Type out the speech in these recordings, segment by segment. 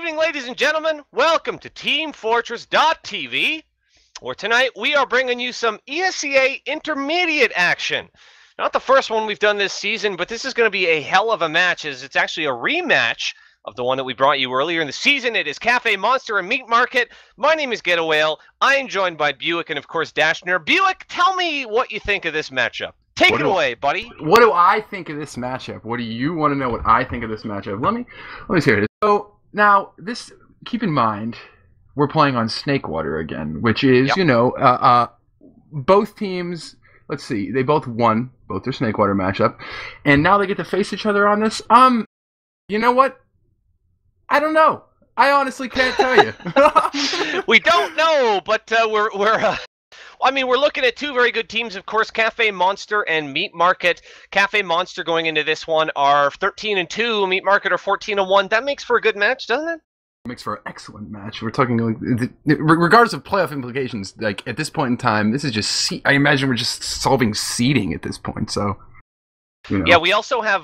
evening, ladies and gentlemen. Welcome to teamfortress.tv, where tonight we are bringing you some ESEA intermediate action. Not the first one we've done this season, but this is going to be a hell of a match, as it's actually a rematch of the one that we brought you earlier in the season. It is Cafe Monster and Meat Market. My name is Getawhale. I am joined by Buick and, of course, Dashner. Buick, tell me what you think of this matchup. Take it away, buddy. What do I think of this matchup? What do you want to know what I think of this matchup? Let me see it. So now this, keep in mind, we're playing on Snakewater again, which is, you know, both teams. Let's see, they both won both their Snakewater matchup, and now they get to face each other on this. You know what? I don't know. I honestly can't tell you. We don't know, but I mean, we're looking at two very good teams, of course, Cafe Monster and Meat Market. Cafe Monster going into this one are 13-2, Meat Market are 14-1. That makes for a good match, doesn't it? It makes for an excellent match. We're talking, like, regardless of playoff implications, like, at this point in time, this is just, I imagine we're just solving seeding at this point, so. You know. Yeah, we'll also have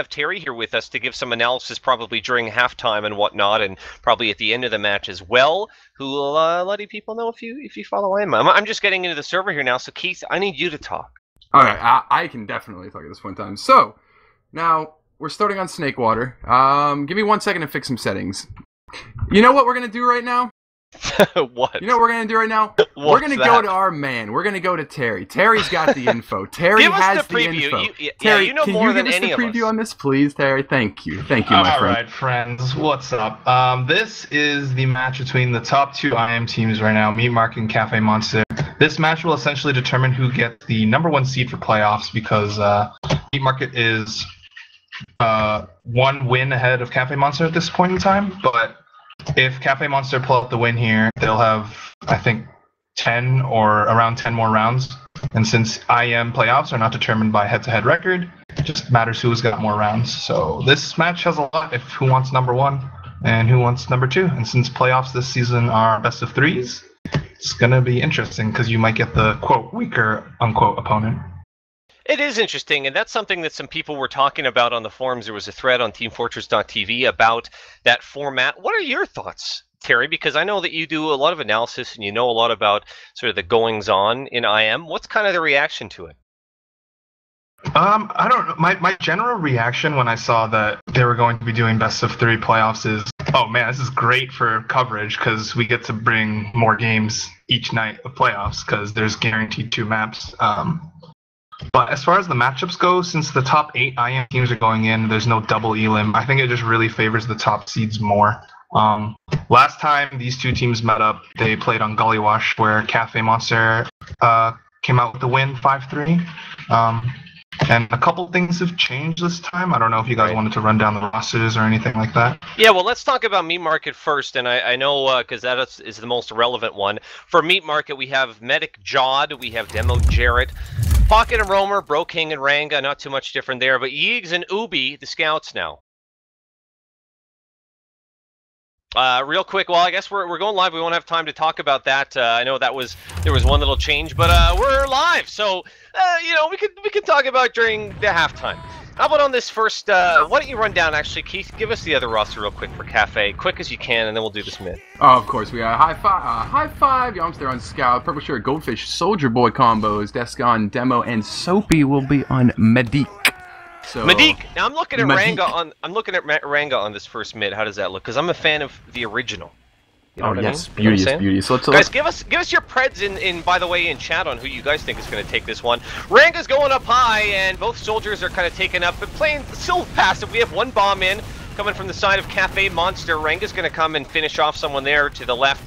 Tery here with us to give some analysis probably during halftime and whatnot, and probably at the end of the match as well, who will let people know if you follow him. I'm just getting into the server here now, so Keith, I need you to talk. All right, I can definitely talk at this point in time. So, now, we're starting on Snakewater. Give me 1 second to fix some settings. You know what we're going to do right now? What? You know what we're going to do right now? We're going to go to our man. We're going to go to Tery. Tery's got the info. Tery has the info. Tery, you know more than any of us. Can you give us the preview on this, please, Tery? Thank you. Thank you, my friend. All right, friends. What's up? This is the match between the top two IM teams right now, Meat Market and Cafe Monster. This match will essentially determine who gets the #1 seed for playoffs, because Meat Market is 1 win ahead of Cafe Monster at this point in time, but if Cafe Monster pull out the win here, they'll have, I think, 10 or around 10 more rounds. And since IM playoffs are not determined by head-to-head record, it just matters who's got more rounds. So this match has a lot if who wants #1 and who wants #2. And since playoffs this season are best of 3s, it's going to be interesting because you might get the, quote, weaker, unquote, opponent. It is interesting, and that's something that some people were talking about on the forums. There was a thread on teamfortress.tv about that format. What are your thoughts, Tery? Because I know that you do a lot of analysis and you know a lot about sort of the goings-on in IM. What's kind of the reaction to it? I don't know. My general reaction when I saw that they were going to be doing best of 3 playoffs is, oh man, this is great for coverage because we get to bring more games each night of playoffs because there's guaranteed 2 maps. But as far as the matchups go, since the top 8 IM teams are going in, there's no double elim. I think it just really favors the top seeds more. Last time these two teams met up, they played on Gullywash, where Cafe Monster came out with the win 5-3. And a couple things have changed this time. I don't know if you guys wanted to run down the rosters or anything like that. Yeah, well, let's talk about Meat Market first. And I know because that is the most relevant one. For Meat Market, we have Medic Jod, we have Demo Jarrett, Pocket and Roamer, Bro King and Ranga, not too much different there. But Yeegs and Ubi, the scouts now. Real quick, well, I guess we're going live. We won't have time to talk about that. I know there was one little change, but we're live, so you know, we could talk about during the halftime. How about on this first? Why don't you run down, actually, Keith? Give us the other roster real quick for Cafe, quick as you can, and then we'll do this mid. Oh, of course, we got High Five, Yomster on Scout, Purple Shirt, Goldfish, Soldier Boy combos, Desk on Demo, and Soapy will be on Medic. So, Medic. Now I'm looking at Ranga on this first mid. How does that look? Because I'm a fan of the original. You know yes, I mean? beauty. So guys, give us your preds in by the way in chat on who you guys think is going to take this one. Ranga's going up high, and both soldiers are kind of taken up, but playing still passive. We have 1 bomb in coming from the side of Cafe Monster. Ranga's going to come and finish off someone there to the left.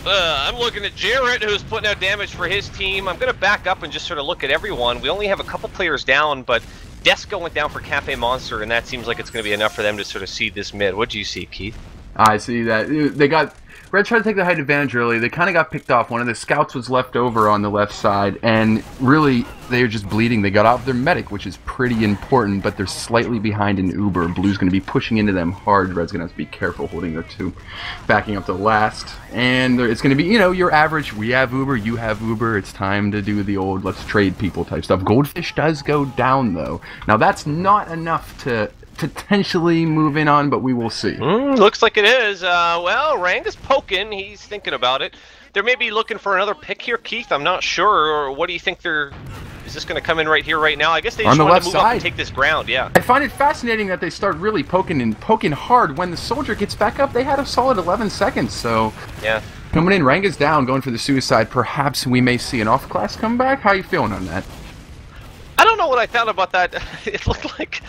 I'm looking at Jarrett, who's putting out damage for his team. I'm going to back up and just sort of look at everyone. We only have a couple players down, but Desk went down for Cafe Monster, and that seems like it's going to be enough for them to sort of seed this mid. What do you see, Keith? I see that. They got Red tried to take the height advantage early. They kind of got picked off. One of the scouts was left over on the left side, and really, they were just bleeding. They got off their medic, which is pretty important, but they're slightly behind in Uber. Blue's going to be pushing into them hard. Red's going to have to be careful holding their 2, backing up the last. And it's going to be, you know, your average, we have Uber, you have Uber. It's time to do the old let's trade people type stuff. Goldfish does go down, though. Now, that's not enough to potentially moving on, but we will see. Looks like it is. Well, Rang is poking. He's thinking about it. They're maybe looking for another pick here, Keith. I'm not sure. Or what do you think they're... Is this going to come in right here, right now? I guess they just want to move up and take this ground, yeah. I find it fascinating that they start really poking hard. When the soldier gets back up, they had a solid 11 seconds, so... Yeah. Coming in, Rang is down, going for the suicide. Perhaps we may see an off-class comeback? How are you feeling on that? I don't know what I thought about that. It looked like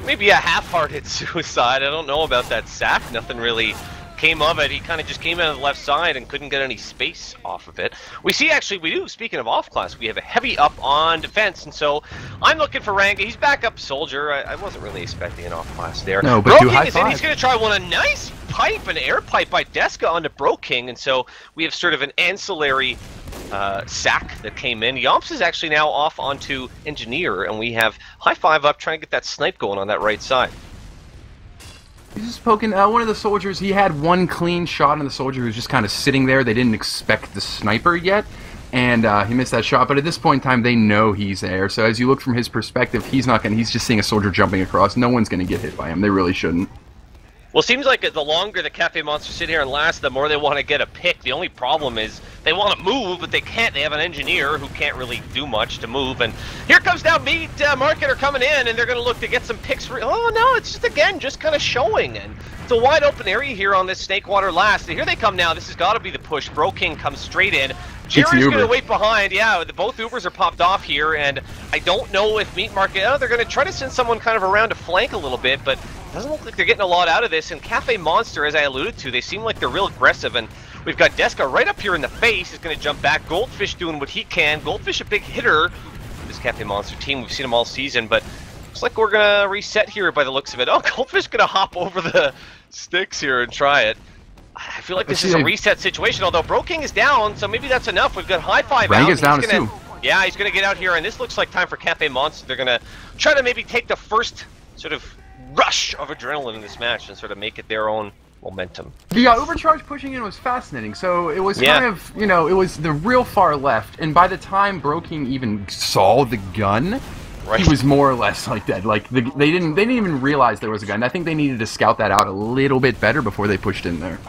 maybe a half-hearted suicide. I don't know about that sack. Nothing really came of it. He kind of just came out of the left side and couldn't get any space off of it. We see, actually, we do, speaking of off-class, we have a heavy up on defense, and so I'm looking for Ranga. He's back up soldier. I wasn't really expecting an off-class there. No, but King is in. He's going to try one. A nice pipe, an air pipe by Deska onto Bro King, and so we have sort of an ancillary sack that came in. Yomps is actually now off onto Engineer, and we have high five up trying to get that snipe going on that right side. He's just poking one of the soldiers. He had one clean shot on the soldier who was just kind of sitting there. They didn't expect the sniper yet, and he missed that shot. But at this point in time, they know he's there. So as you look from his perspective, he's not going. He's just seeing a soldier jumping across. No one's going to get hit by him. They really shouldn't. Well, it seems like the longer the Cafe Monsters sit here and last, the more they want to get a pick. The only problem is they want to move, but they can't. They have an engineer who can't really do much to move. And here comes now Meat Market are coming in, and they're going to look to get some picks. Oh, no, it's just, again, just kind of showing. And it's a wide open area here on this Snakewater last. And here they come now. This has got to be the push. Bro King comes straight in. Jerry's going to wait behind. Yeah, both Ubers are popped off here, and I don't know if Meat Market... Oh, they're going to try to send someone kind of around to flank a little bit, but it doesn't look like they're getting a lot out of this. And Cafe Monster, as I alluded to, they seem like they're real aggressive, and we've got Deska right up here in the face. He's going to jump back. Goldfish doing what he can. Goldfish a big hitter. This Cafe Monster team, we've seen them all season, but looks like we're going to reset here by the looks of it. Oh, Goldfish going to hop over the sticks here and try it. I feel like this is a reset situation, although Bro King is down, so maybe that's enough. We've got high five out. Is down too. Yeah, he's going to get out here, and this looks like time for Cafe Monster. They're going to try to maybe take the first sort of rush of adrenaline in this match and sort of make it their own momentum. The overcharge pushing in was fascinating. So it was kind of, you know, it was the real far left, and by the time Bro King even saw the gun, he was more or less like dead. Like they didn't even realize there was a gun. I think they needed to scout that out a little bit better before they pushed in there.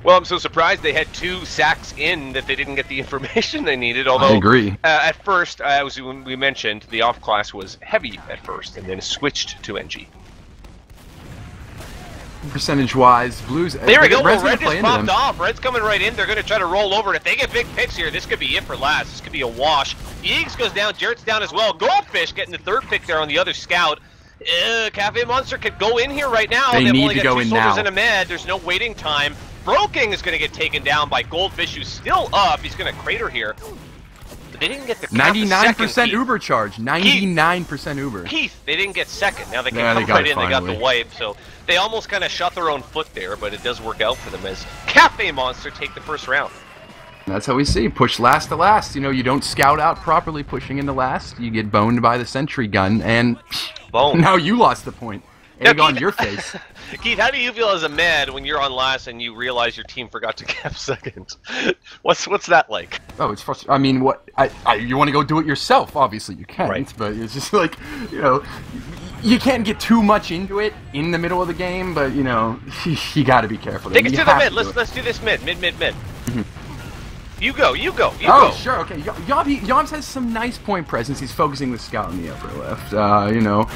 Well, I'm so surprised they had 2 sacks in that they didn't get the information they needed. Although, I agree. At first, as we mentioned, the off class was heavy at first, and then switched to NG. Percentage-wise, Blues... There we go. Well, Red just popped off. Red's coming right in. They're going to try to roll over. If they get big picks here, this could be it for last. This could be a wash. Yeags goes down. Jarrett's down as well. Goldfish getting the 3rd pick there on the other scout. Cafe Monster could go in here right now. They need to go in now. They've only got 2 soldiers and a med. There's no waiting time. Bro King is going to get taken down by Goldfish, who's still up. He's going to crater here. But they didn't get the 99% Uber charge. 99% Uber. Keith, they didn't get second. Now they can come right in. They got the wipe. So they almost kind of shot their own foot there, but it does work out for them as Cafe Monster take the first round. That's how we see. Push last to last. You know, you don't scout out properly pushing into last. You get boned by the sentry gun, and now you lost the point. Egg on your face. Keith, how do you feel as a med when you're on last and you realize your team forgot to cap second? What's that like? Oh, it's frustrating. I mean, what? You want to go do it yourself? Obviously, you can't. But it's just like, you know, you can't get too much into it in the middle of the game. But you know, you got to be careful. Take us to the mid. Let's do this mid. Mm-hmm. You go. Sure, okay. Yomps has some nice point presence. He's focusing the scout in the upper left. You know.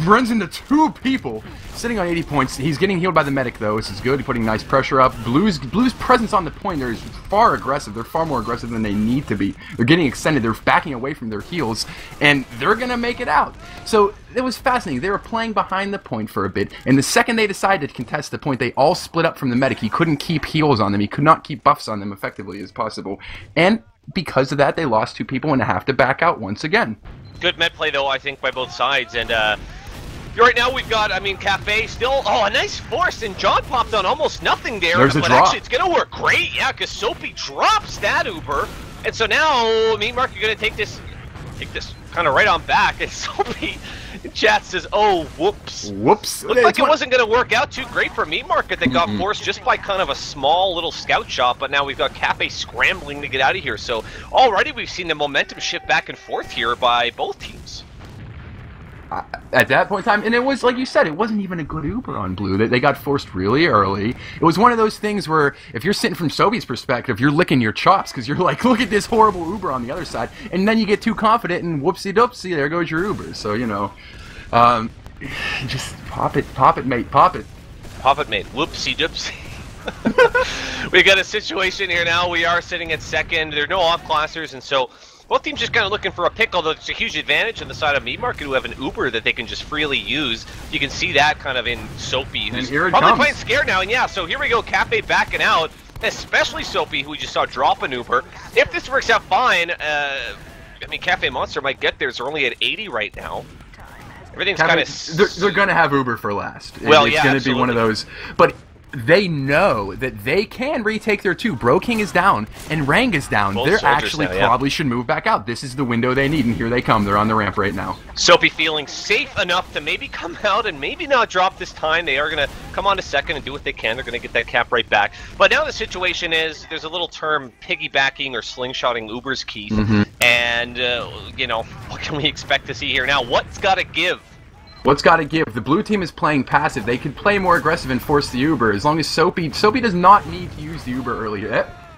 Runs into 2 people sitting on 80 points. He's getting healed by the medic, though. This is good. He's putting nice pressure up. Blue's presence on the point there is far aggressive. They're far more aggressive than they need to be. They're getting extended. They're backing away from their heals, and they're going to make it out. So it was fascinating. They were playing behind the point for a bit, and the second they decided to contest the point, they all split up from the medic. He couldn't keep heals on them. He could not keep buffs on them effectively as possible. And because of that, they lost 2 people and have to back out once again. Good med play, though, I think, by both sides. And right now we've got, Cafe still, a nice force, and John popped on almost nothing there. There's a but drop. Actually, it's going to work great, yeah, because Soapy drops that Uber. And so now, Meat Mark, you're going to take this kind of right on back, and Soapy in chat says, oh, whoops. Whoops. Looked like it wasn't going to work out too great for Meat Market that got forced just by kind of a small little scout shot, but now we've got Cafe scrambling to get out of here. So already we've seen the momentum shift back and forth here by both teams. at that point in time, and it was like you said, it wasn't even a good Uber on blue. They got forced really early. It was one of those things where if you're sitting from Sobe's perspective, you're licking your chops because you're like, look at this horrible Uber on the other side, and then you get too confident and whoopsie doopsie, there goes your Uber. So just pop it, mate, pop it. Pop it, mate. Whoopsie doopsie. We got a situation here now. We are sitting at second. There are no off-classers, and so both teams just kind of looking for a pick, although it's a huge advantage on the side of Meat Market who have an Uber that they can just freely use. You can see that kind of in Soapy, who's probably playing scared now. And yeah, so here we go, Cafe backing out, especially Soapy, who we just saw drop an Uber. If this works out fine, I mean, Cafe Monster might get there. They're only at 80 right now. Everything's kind of... They're going to have Uber for last. Well, it's going to be one of those... But they know that they can retake their 2. Bro King is down, and Rang is down. They actually probably should move back out. This is the window they need, and here they come. They're on the ramp right now. Soapy feeling safe enough to maybe come out and maybe not drop this time. They are going to come on to second and do what they can. They're going to get that cap right back. But now the situation is there's a little term piggybacking or slingshotting Uber's, Keith. And, what can we expect to see here? Now, what's got to give? What's got to give? The blue team is playing passive. They could play more aggressive and force the Uber. As long as Soapy does not need to use the Uber early.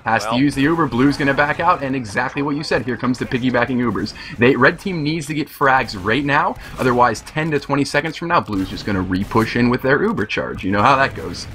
Has to use the Uber. Blue's going to back out, and exactly what you said. Here comes the piggybacking Ubers. Red team needs to get frags right now. Otherwise, 10 to 20 seconds from now, Blue's just going to re-push in with their Uber charge. You know how that goes.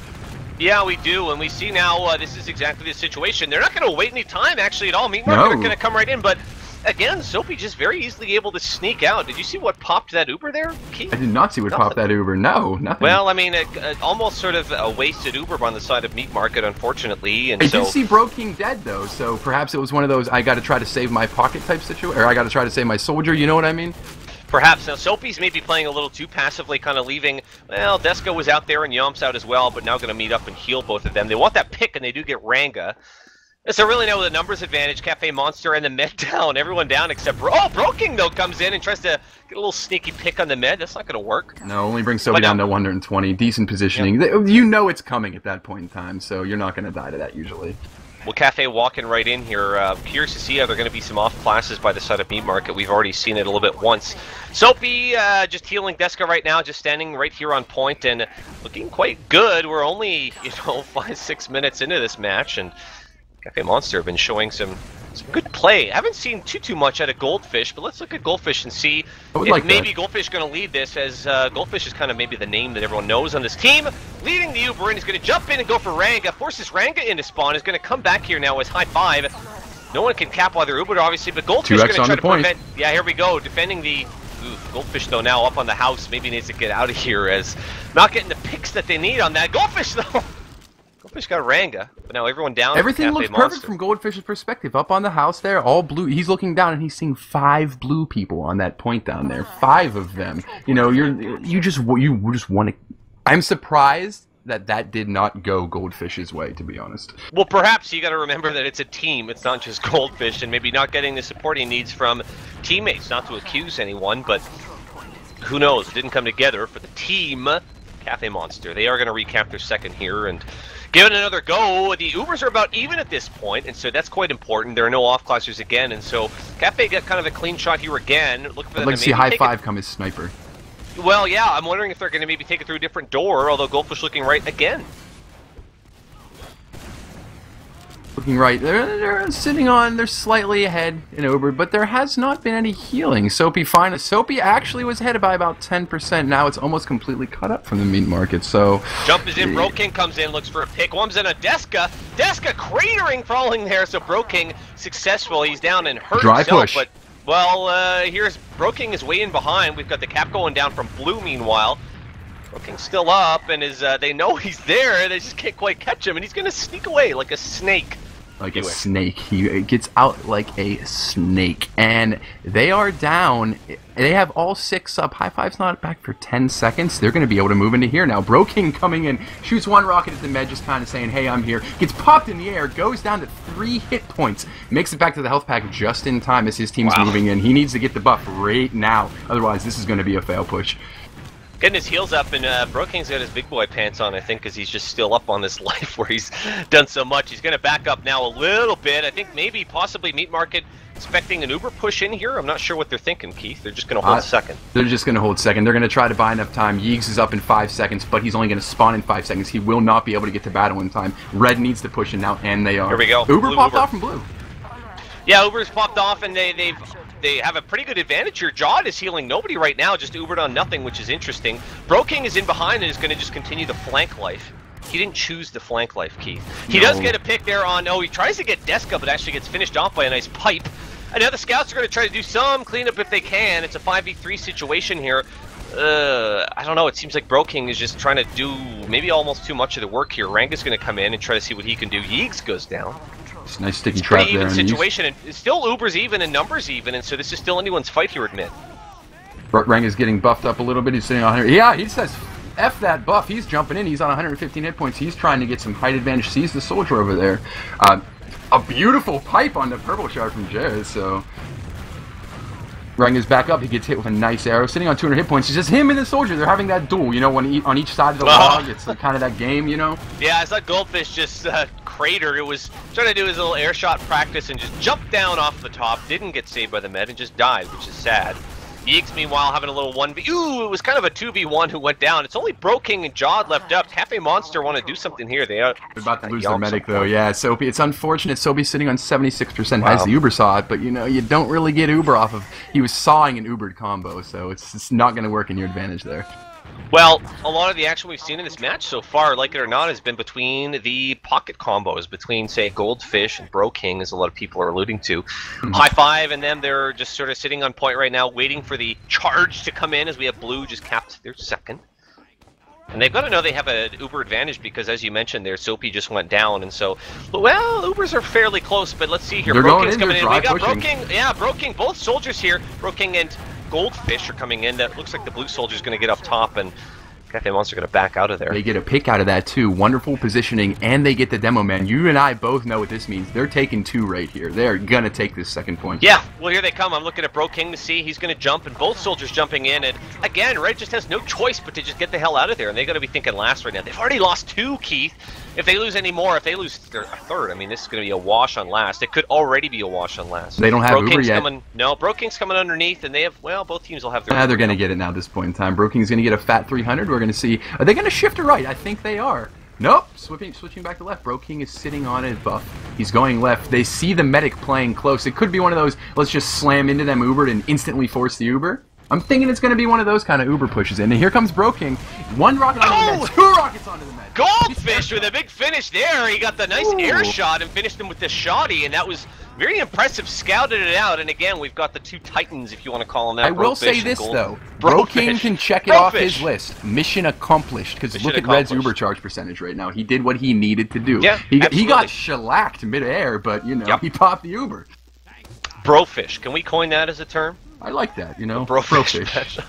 Yeah, we do, and we see now this is exactly the situation. They're not going to wait any time, actually, at all. Meat Market are going to come right in, but... Again, Soapy just very easily able to sneak out. Did you see what popped that Uber there, Keith? I did not see what popped that Uber. No, nothing. Well, I mean, almost sort of a wasted Uber on the side of Meat Market, unfortunately. And I did see Bro King dead, though, so perhaps it was one of those I got to try to save my pocket type situation, or I got to try to save my soldier, you know what I mean? Perhaps. Now, Soapy's maybe playing a little too passively, kind of leaving, well, Deska was out there and Yomp's out as well, but now going to meet up and heal both of them. They want that pick, and they do get Ranga. So really now with a numbers advantage, Cafe Monster and the med down, everyone down except Bro King though comes in and tries to get a little sneaky pick on the med. That's not going to work. No, only brings Soapy down to 120. Decent positioning. Yeah. You know it's coming at that point in time, so you're not going to die to that usually. Well, Cafe walking right in here. Curious to see how there are going to be some off classes by the side of Meat Market. We've already seen it a little bit once. Soapy just healing Deska right now, just standing right here on point and looking quite good. We're only 5-6 minutes into this match, and Cafe Monster have been showing some good play. I haven't seen too much out of Goldfish, but let's look at Goldfish and see if maybe Goldfish is going to lead this, as Goldfish is kind of maybe the name that everyone knows on this team. Leading the Uber, and he's going to jump in and go for Ranga. Forces Ranga into spawn. Is going to come back here now as high 5. No one can cap while they're Uber, obviously, but Goldfish is going to try to prevent. Yeah, here we go. Defending the... Goldfish, though, now up on the house. Maybe needs to get out of here, as not getting the picks that they need on that. Goldfish, though... Goldfish got Ranga, but now everyone down. Everything looks perfect from Goldfish's perspective. Up on the house there, all blue. He's looking down and he's seeing 5 blue people on that point down there. 5 of them. You just want to. I'm surprised that did not go Goldfish's way, to be honest. Well, perhaps you got to remember that it's a team. It's not just Goldfish, and maybe not getting the support he needs from teammates. Not to accuse anyone, but who knows? It didn't come together for the team. Cafe Monster. They are going to recap their second here and give it another go. The Ubers are about even at this point, and so that's quite important. There are no off-classers again, and so Cafe got kind of a clean shot here again. Looking for I'd like to see high 5 come as sniper. Well, yeah, I'm wondering if they're going to maybe take it through a different door, although Goldfish looking right again. Looking right. They're sitting on, they're slightly ahead in Uber, but there has not been any healing. Soapy fine. Soapy actually was ahead by about 10%. Now it's almost completely cut up from the Meat Market, so... Jump is in, Bro King comes in, looks for a pick. One's in a Deska. Deska cratering, falling there, so Bro King successful. He's down and hurt Dry himself, push. But, well, here's Bro King is way in behind. We've got the cap going down from Blue, meanwhile. Bro King's still up, and they know he's there. They just can't quite catch him, and he's going to sneak away like a snake. Like a snake. He gets out like a snake. And they are down. They have all 6 up. High 5's not back for 10 seconds. They're going to be able to move into here now. Bro King coming in. Shoots 1 rocket at the med, just kind of saying, hey, I'm here. Gets popped in the air. Goes down to 3 hit points. Makes it back to the health pack just in time as his team's moving in. He needs to get the buff right now. Otherwise, this is going to be a fail push. Getting his heels up, and Bro King's got his big boy pants on, I think, because he's just still up on this life where he's done so much. He's going to back up now a little bit. I think maybe, possibly, Meat Market expecting an Uber push in here. I'm not sure what they're thinking, Keith. They're just going to hold second. They're just going to hold second. They're going to try to buy enough time. Yeegs is up in 5 seconds, but he's only going to spawn in 5 seconds. He will not be able to get to battle in time. Red needs to push in now, and they are. Here we go. Uber popped off from blue. Yeah, Uber's popped off, and they have a pretty good advantage here. Jod is healing nobody right now, just Ubered on nothing, which is interesting. Broking is in behind and is going to just continue the flank life. He didn't choose the flank life, Keith. He does get a pick there on, he tries to get Deska, but actually gets finished off by a nice pipe. And now the scouts are going to try to do some cleanup if they can. It's a 5v3 situation here. I don't know, it seems like Broking is just trying to do maybe almost too much of the work here. Ranga's going to come in and try to see what he can do. Yeegs goes down. It's a nice sticky trap there. Pretty even situation, and still Uber's even and numbers even, and so this is still anyone's fight here, admit. Ranga's getting buffed up a little bit. He's sitting on 100. Yeah, he says, F that buff. He's jumping in. He's on 115 hit points. He's trying to get some height advantage. Sees the soldier over there. A beautiful pipe on the purple shard from Jared, so... Ranga's back up. He gets hit with a nice arrow. Sitting on 200 hit points. It's just him and the soldier. They're having that duel, you know, on each side of the log. It's like kind of that game, you know? Yeah, it's like Goldfish just cratered. It was trying to do his little air shot practice and just jumped down off the top. Didn't get saved by the med and just died, which is sad. Yeeks, meanwhile, having a little 1v... Ooh, it was kind of a 2v1 who went down. It's only Broking and Jod left up. Cafe Monster want to do something here. They're about to lose their medic, though. Yeah, Soapy. It's unfortunate. Soapy's sitting on 76%, has the Uber saw it, but, you know, you don't really get Uber off of... He was sawing an Ubered combo, so it's not going to work in your advantage there. Well, a lot of the action we've seen in this match so far, like it or not, has been between the pocket combos, between, say, Goldfish and Broking, as a lot of people are alluding to. High Five and them, they're just sort of sitting on point right now, waiting for the charge to come in, as we have Blue just capped their second. And they've got to know they have an Uber advantage because, as you mentioned there, Soapy just went down, and so, well, Ubers are fairly close, but let's see here. Broking's coming in. We got Broking, yeah, Broking, both soldiers here, Broking and Goldfish are coming in. That looks like the blue soldier's going to get up top, and Cafe Monster going to back out of there. They get a pick out of that too. Wonderful positioning, and they get the demo man. You and I both know what this means. They're taking 2 right here. They're going to take this second point. Yeah, well, here they come. I'm looking at Broking to see. He's going to jump, and both soldiers jumping in. And again, Red just has no choice but to just get the hell out of there. And they're going to be thinking last right now. They've already lost 2, Keith. If they lose any more, if they lose a third, I mean, this is going to be a wash on last. It could already be a wash on last. They don't have Uber yet. No, Broking's coming underneath, and they have, well, both teams will have their... they're going to get it now at this point in time. Broking's going to get a fat 300. We're going to see... Are they going to shift to right? I think they are. Nope. Switching back to left. Broking is sitting on his buff. He's going left. They see the medic playing close. It could be one of those, let's just slam into them Uber and instantly force the Uber. I'm thinking it's going to be one of those kind of Uber pushes in. And here comes Broking. 1 rocket onto the med. 2 rockets onto the med. Goldfish with a big finish there. He got the nice air shot and finished him with the shoddy, and that was very impressive. Scouted it out, and again, we've got the 2 titans, if you want to call them that. I will say this, though. Broking can check it off his list. Mission accomplished. Because look at Red's Uber charge percentage right now. He did what he needed to do. Yeah, he got shellacked midair, but, you know, he popped the Uber. Brofish. Can we coin that as a term? I like that, you know. Brofish.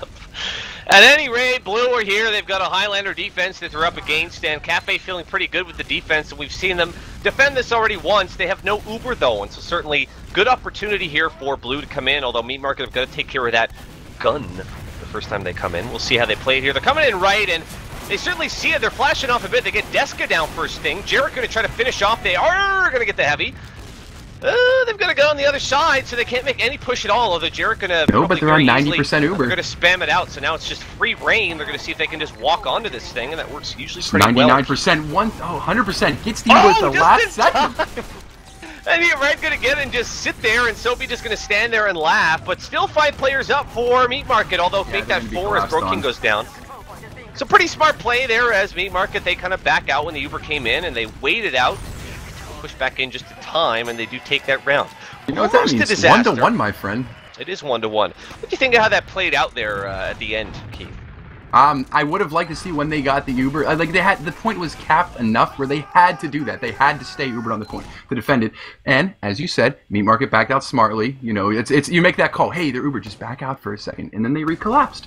At any rate, Blue are here. They've got a Highlander defense that they're up against, and Cafe feeling pretty good with the defense, and we've seen them defend this already once. They have no Uber, though, and so certainly good opportunity here for Blue to come in, although Meat Market have got to take care of that gun the first time they come in. We'll see how they play it here. They're coming in right, and they certainly see it. They're flashing off a bit. They get Deska down first thing. Jarrett going to try to finish off. They are going to get the heavy. They've got to go on the other side, so they can't make any push at all, although Jarrett going to... No, but they're on 90% Uber. They're going to spam it out, so now it's just free reign. They're going to see if they can just walk onto this thing, and that works usually pretty well. 99%, 100%, gets the Uber at the last second. And you're right, going to get it and just sit there, and Soapy just going to stand there and laugh, but still 5 players up for Meat Market, although fake that 4 as Broking goes down. So pretty smart play there as Meat Market, they kind of back out when the Uber came in, and they waited out. Push back in just in time, and they do take that round. You know what that means? 1-1, my friend. It is 1-1. What do you think of how that played out there at the end, Keith? I would have liked to see when they got the Uber. Like the point was capped enough where they had to do that. They had to stay Ubered on the point to defend it. And as you said, Meat Market backed out smartly. You know, it's you make that call. Hey, they're Uber, just back out for a second, and then they recollapsed.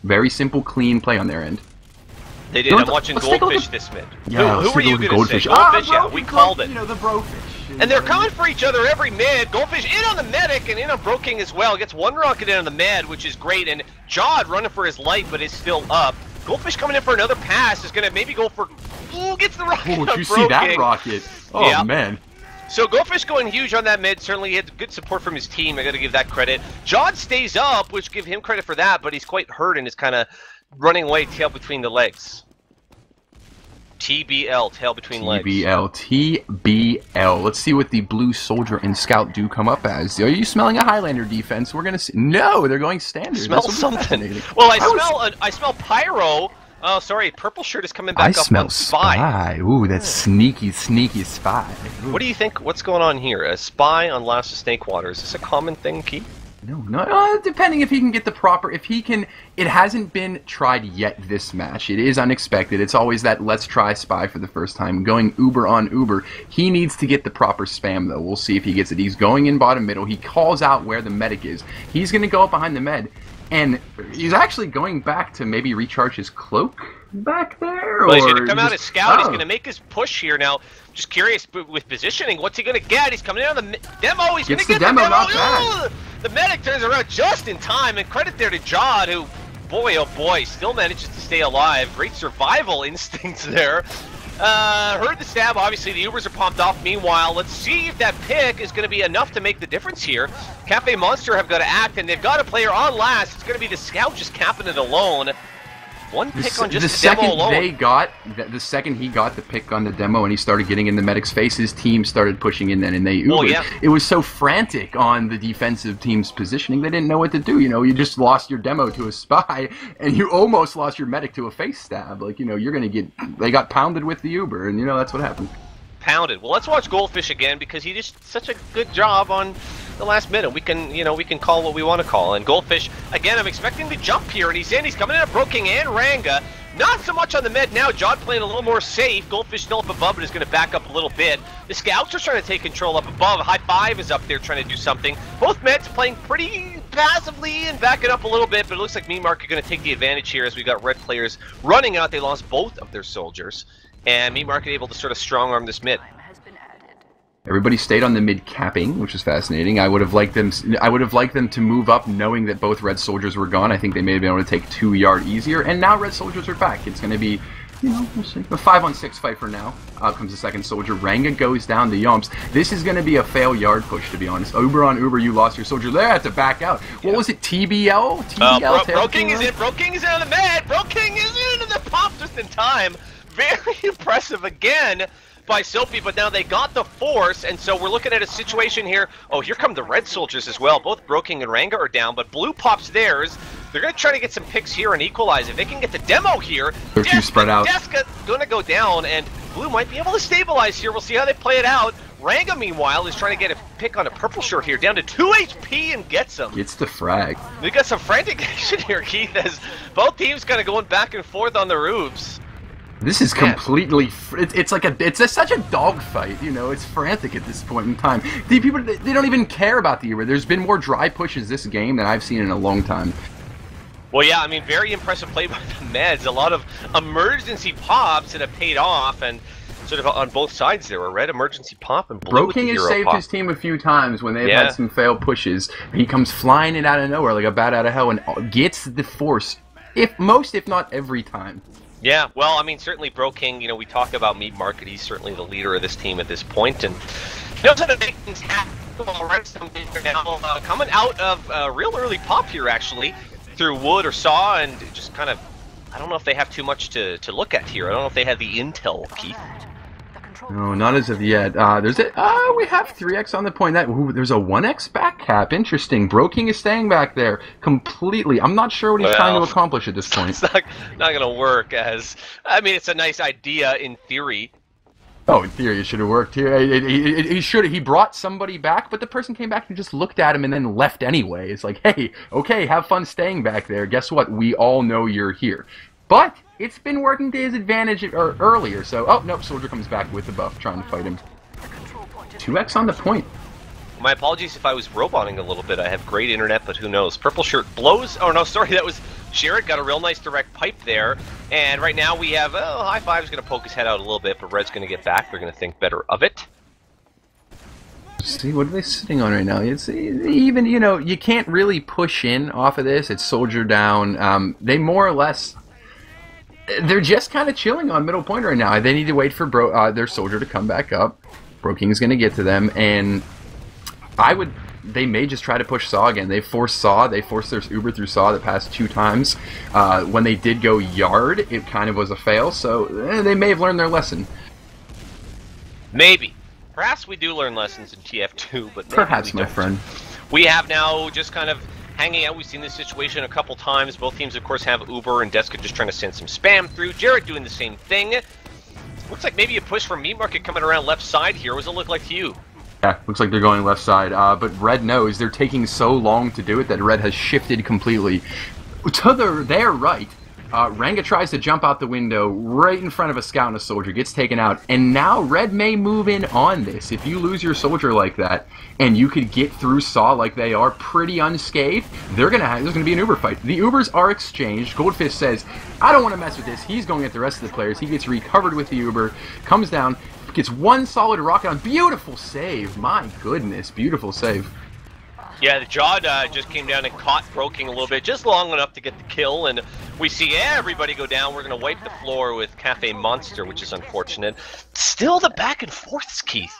Very simple, clean play on their end. They did. I'm watching Goldfish this mid. Yeah, who were you going to say? Goldfish, yeah, we called it. You know, the Brofish. And they're coming for each other every mid. Goldfish in on the medic and in on Broking as well. Gets 1 rocket in on the med, which is great. And Jod running for his life, but is still up. Goldfish coming in for another pass. Is going to maybe go for... Ooh, gets the rocket on Did you see that rocket? Oh, yeah. Man. So Goldfish going huge on that mid. Certainly he had good support from his team. I got to give that credit. John stays up, which give him credit for that, but he's quite hurt and is kind of running away, tail between the legs. TBL, tail between legs. TBL. Let's see what the blue soldier and scout do come up as. Are you smelling a Highlander defense? We're gonna see. No, they're going standard. Smell something. Well, I smell pyro. Oh, sorry. Purple shirt is coming back up on spy. Ooh, that's sneaky spy. Ooh. What do you think? What's going on here? A spy on Last of Snakewater. Is this a common thing, Keith? No, depending if he can get the proper, if he can, it hasn't been tried yet this match. It is unexpected. It's always that let's try spy for the first time, going Uber on Uber. He needs to get the proper spam though. We'll see if he gets it. He's going in bottom middle. He calls out where the medic is. He's going to go up behind the med, and he's actually going back to maybe recharge his cloak back there. Well, he's going to come out as scout. He's going to make his push here now. Just curious with positioning. What's he going to get? He's coming in on the demo. He's going to get the demo. Not bad. The medic turns around just in time, and credit there to Jod, who, boy, oh boy, still manages to stay alive. Great survival instincts there. Heard the stab. Obviously, the Ubers are pumped off. Meanwhile, let's see if that pick is going to be enough to make the difference here. Cafe Monster have got to act, and they've got a player on last. It's going to be the scout just capping it alone. One pick on just the demo alone. The second he got the pick on the demo and he started getting in the medic's face, his team started pushing in then, and they Ubered. Yeah. It was so frantic on the defensive team's positioning, they didn't know what to do. You know, you just lost your demo to a spy, and you almost lost your medic to a face stab. Like, you know, you're going to get... They got pounded with the Uber, and, you know, that's what happened. Pounded. Well, let's watch Goldfish again because he did such a good job on the last minute. We can, you know, we can call what we want to call. And Goldfish, again, I'm expecting to jump here, and he's in. He's coming in at Broking and Ranga. Not so much on the med now. Jod playing a little more safe. Goldfish still up above, but is going to back up a little bit. The scouts are trying to take control up above. High Five is up there trying to do something. Both meds playing pretty passively and backing up a little bit, but it looks like Me Mark are going to take the advantage here as we got red players running out. They lost both of their soldiers. And Me Market able to sort of strong arm this mid. Everybody stayed on the mid capping, which is fascinating. I would have liked them to move up, knowing that both red soldiers were gone. I think they may have been able to take 2 yard easier. And now red soldiers are back. It's going to be, you know, we'll see, a 5-on-6 fight for now. Out comes the second soldier. Ranga goes down the Yomps. This is going to be a fail yard push, to be honest. Uber on Uber, you lost your soldier there. Had to back out. What was it? TBL? TBL? Broking is in. Broking is in on the med. Broking is in the pop just in time. Very impressive again by Sophie, but now they got the force, and so we're looking at a situation here. Oh, here come the red soldiers as well. Both Broking and Ranga are down, but blue pops theirs. They're going to try to get some picks here and equalize. If they can get the demo here, they're too spread out. Deska's going to go down, and blue might be able to stabilize here. We'll see how they play it out. Ranga, meanwhile, is trying to get a pick on a purple shirt here, down to 2 HP and gets him. It's the frag. We got some frantic action here, Keith, as both teams kind of going back and forth on the roofs. This is completely. It's such a dogfight, you know. It's frantic at this point in time. The people, they don't even care about the Uber. There's been more dry pushes this game than I've seen in a long time. Well, yeah, I mean, very impressive play by the Meds. A lot of emergency pops that have paid off, and sort of on both sides there. A red emergency pop and blue with the hero has saved pop. His team a few times when they've had some failed pushes. He comes flying in out of nowhere like a bat out of hell and gets the force, if not every time. Yeah, well, I mean, certainly Broking, you know, we talk about Meat Market. He's certainly the leader of this team at this point, and knows how to make things happen. All right, something now coming out of a real early pop here, actually, through wood or saw, and just kind of, I don't know if they have too much to look at here. I don't know if they have the intel, Keith. No, not as of yet. We have 3x on the point. There's a 1x back cap. Interesting. Broking is staying back there completely. I'm not sure what he's trying to accomplish at this point. It's not going to work as... I mean, it's a nice idea in theory. Oh, in theory, it should have worked here. He brought somebody back, but the person came back and just looked at him and then left anyway. It's like, hey, okay, have fun staying back there. Guess what? We all know you're here. But it's been working to his advantage earlier, so... Oh, nope, soldier comes back with the buff, trying to fight him. 2x on the point. My apologies if I was roboting a little bit. I have great internet, but who knows. Purple shirt blows... Oh, no, sorry, that was... Jared got a real nice direct pipe there. And right now we have... Oh, High Five's going to poke his head out a little bit, but Red's going to get back. They're going to think better of it. See, what are they sitting on right now? It's even, you know, you can't really push in off of this. It's soldier down. They more or less... They're just kind of chilling on middle point right now. They need to wait for their soldier to come back up. Broking's going to get to them, and they may just try to push Saw again. They forced Saw. They forced their Uber through Saw the past 2 times. When they did go Yard, it kind of was a fail, so they may have learned their lesson. Maybe. Perhaps we do learn lessons in TF2, but maybe perhaps, we my don't. friend. We have now just kind of hanging out. We've seen this situation a couple times. Both teams, of course, have Uber and Deska just trying to send some spam through. Jared doing the same thing. Looks like maybe a push from Meat Market coming around left side here. What does it look like to you? Yeah, looks like they're going left side, but Red knows they're taking so long to do it that Red has shifted completely to their right. Ranga tries to jump out the window right in front of a scout and a soldier, gets taken out, and now Red may move in on this. If you lose your soldier like that, and you could get through Saw like they are pretty unscathed, there's gonna be an Uber fight. The Ubers are exchanged. Goldfish says, I don't want to mess with this. He's going at the rest of the players. He gets recovered with the Uber, comes down, gets one solid rocket on. Beautiful save. My goodness, beautiful save. Yeah, the Jod just came down and caught Broking a little bit, just long enough to get the kill, and we see everybody go down. We're going to wipe the floor with Cafe Monster, which is unfortunate. Still the back and forths, Keith.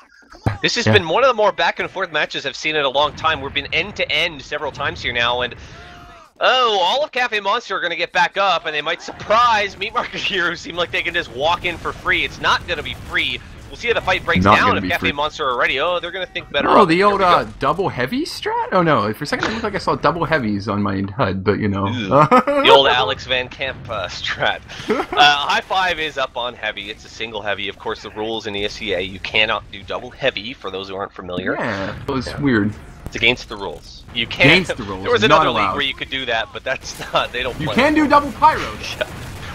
This has been one of the more back and forth matches I've seen in a long time. We've been end to end several times here now, and all of Cafe Monster are going to get back up, and they might surprise Meat Market here, who seem like they can just walk in for free. It's not going to be free. We'll see how the fight breaks down if Cafe Monster are ready. Oh, they're going to think better. Oh, the old double heavy strat? Oh, no. For a second, it looked like I saw double heavies on my HUD, but, you know. The old Alex Van Camp strat. High Five is up on heavy. It's a single heavy. Of course, the rules in ESEA, you cannot do double heavy, for those who aren't familiar. Yeah, it was weird. It's against the rules. You can't. Against the rules. There was another league where you could do that, but that's not. They don't play. You can do double pyro.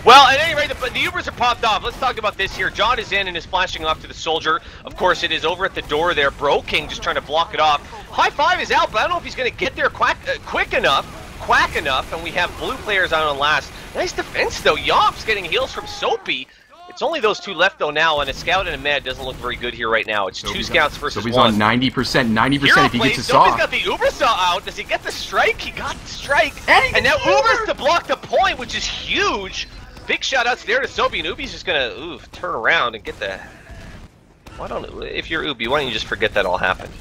Well, at any rate, the Ubers are popped off. Let's talk about this here. John is in and is flashing off to the soldier. Of course, it is over at the door there. Bro King just trying to block it off. High Five is out, but I don't know if he's going to get there quick enough, and we have blue players out on last. Nice defense, though. Yop's getting heals from Soapy. It's only those 2 left, though, now, and a scout and a med doesn't look very good here right now. It's Soapy's 2 scouts versus 1. Soapy's on 90% if he gets a saw. Soapy's got the Uber saw out. Does he get the strike? He got the strike. And now Uber's to block the point, which is huge. Big shout outs there to Soapy, and Ubi's just gonna turn around and get the. If you're Ubi, why don't you just forget that all happened?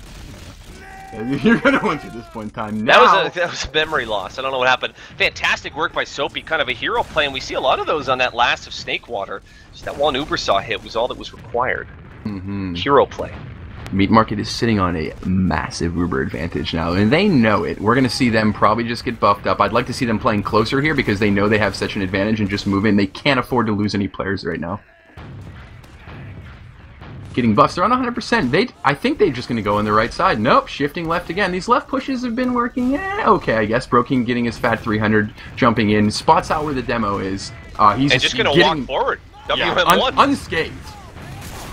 You're gonna win at this point in time. Now. That was a memory loss. I don't know what happened. Fantastic work by Soapy, kind of a hero play, and we see a lot of those on that last of Snakewater. Just that one Uber saw hit was all that was required. Hero play. Meat Market is sitting on a massive Uber advantage now, and they know it. We're going to see them probably just get buffed up. I'd like to see them playing closer here because they know they have such an advantage and just move in. They can't afford to lose any players right now. Getting buffs. They're on 100%. I think they're just going to go on the right side. Nope, shifting left again. These left pushes have been working. Okay, I guess. Broking getting his fat 300, jumping in. Spots out where the demo is. He's just going to walk forward. WM1. Unscathed.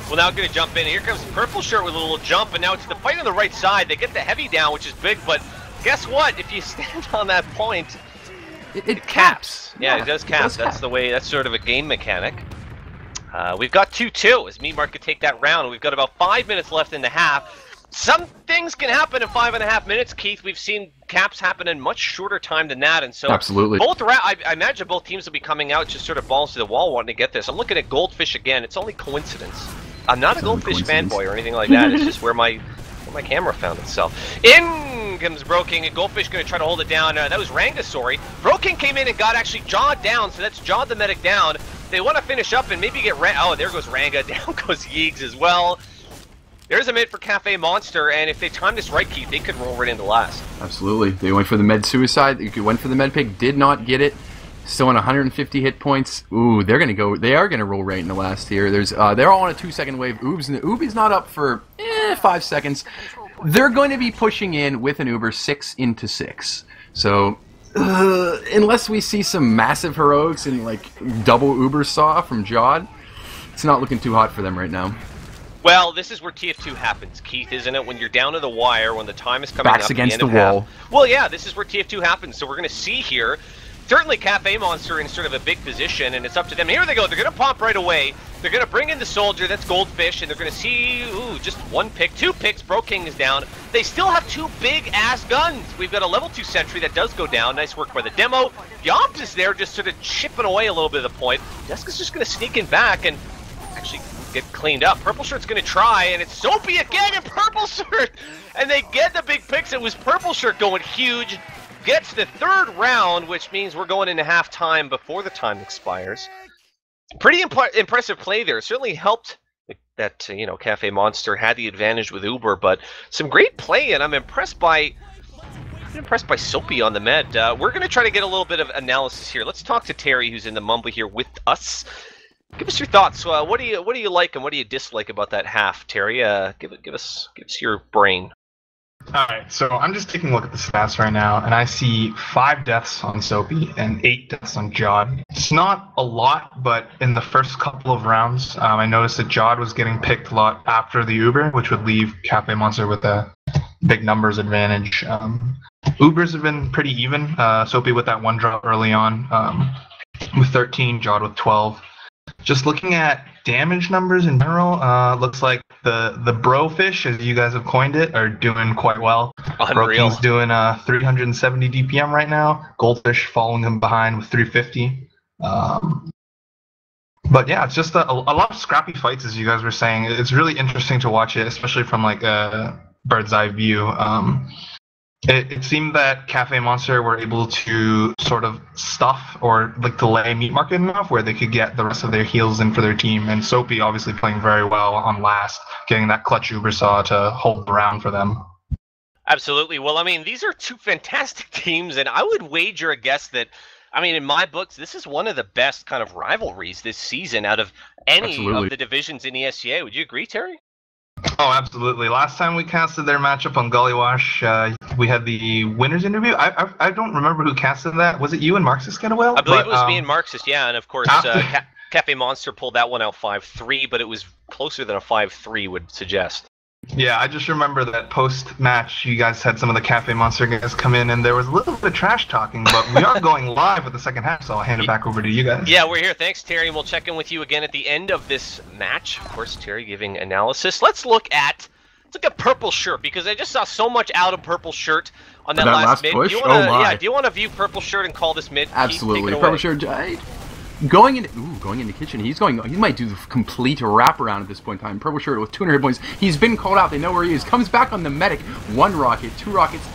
Well, now going to jump in. Here comes Purple Shirt with a little jump, and now it's the fight on the right side. They get the heavy down, which is big, but guess what? If you stand on that point, it caps. Yeah, it does cap. That's the way. That's sort of a game mechanic. We've got 2-2 as Meat Market take that round. We've got about 5 minutes left in the half. Some things can happen in 5.5 minutes, Keith. We've seen caps happen in much shorter time than that, and so absolutely. I imagine both teams will be coming out just sort of balls to the wall wanting to get this. I'm looking at Goldfish again. It's only coincidence. I'm not a Goldfish fanboy or anything like that. It's just where my camera found itself. In comes Broking, and Goldfish going to try to hold it down. That was Ranga, sorry. Broking came in and got actually Jawed down, so that's Jawed the medic down. They want to finish up and maybe get oh, there goes Ranga. Down goes Yeegs as well. There's a mid for Cafe Monster, and if they time this right, Keith, they could roll right into last. Absolutely. They went for the med suicide. They went for the med pick, did not get it. Still on 150 hit points. Ooh, they're gonna go. They are gonna roll right in the last here. They're all on a 2-second wave. Ubi's not up for 5 seconds. They're going to be pushing in with an Uber 6 into 6. So unless we see some massive heroics and like double Uber saw from Jawed, it's not looking too hot for them right now. Well, this is where TF2 happens, Keith, isn't it? When you're down to the wire, when the time is coming backs up against the wall. Half. Well, yeah, this is where TF2 happens. So we're going to see here. Certainly Cafe Monster in sort of a big position, and it's up to them. Here they go. They're going to pop right away. They're going to bring in the soldier. That's Goldfish, and they're going to see, just 1 pick. 2 picks. Bro King is down. They still have 2 big-ass guns. We've got a level 2 sentry that does go down. Nice work by the demo. Yomp is there just sort of chipping away a little bit of the point. Deska's just going to sneak in back, and actually get cleaned up. Purple Shirt's going to try, and it's Soapy again and Purple Shirt! And they get the big picks. It was Purple Shirt going huge. Gets the third round, which means we're going into halftime before the time expires. Pretty impressive play there. It certainly helped that, you know, Cafe Monster had the advantage with Uber, but some great play, and I'm impressed by Soapy on the med. We're going to try to get a little bit of analysis here. Let's talk to Tery, who's in the mumble here with us. Give us your thoughts. What do you like and what do you dislike about that half, Tery? Give us your brain. All right, so I'm just taking a look at the stats right now, and I see 5 deaths on Soapy and 8 deaths on Jod. It's not a lot, but in the first couple of rounds, I noticed that Jod was getting picked a lot after the Uber, which would leave Cafe Monster with a big numbers advantage. Ubers have been pretty even. Soapy with that 1 drop early on with 13, Jod with 12. Just looking at damage numbers in general, looks like the Brofish, as you guys have coined it, are doing quite well. Unreal. Broking's doing 370 DPM right now. Goldfish following him behind with 350. But yeah, it's just a lot of scrappy fights, as you guys were saying. It's really interesting to watch it, especially from like a bird's eye view. It seemed that Cafe Monster were able to sort of stuff or like delay meat market enough where they could get the rest of their heals in for their team. And Soapy obviously playing very well on last, getting that clutch Uber saw to hold the round for them. Absolutely. Well, I mean, these are two fantastic teams, and I would wager a guess that, I mean, in my books, this is one of the best kind of rivalries this season out of any of the divisions in ESEA. Would you agree, Tery? Oh, absolutely. Last time we casted their matchup on Gollywash, we had the winners interview. I don't remember who casted that. Was it you and Marxist Getawhale? I believe it was me and Marxist, yeah. And of course, Cafe Monster pulled that one out 5-3, but it was closer than a 5-3 would suggest. Yeah, I just remember that post-match, you guys had some of the Cafe Monster guys come in, and there was a little bit of trash talking, but we are going live with the second half, so I'll hand it back over to you guys. Yeah, we're here. Thanks, Tery, and we'll check in with you again at the end of this match. Of course, Tery giving analysis. Let's look at Purple Shirt, because I just saw so much out of Purple Shirt on that last mid. Push? Do you want to view Purple Shirt and call this mid? Absolutely. Purple Shirt going in the kitchen. He might do the complete wraparound at this point in time. Purple Shirt with 200 hit points. He's been called out. They know where he is. Comes back on the medic. 1 rocket, 2 rockets.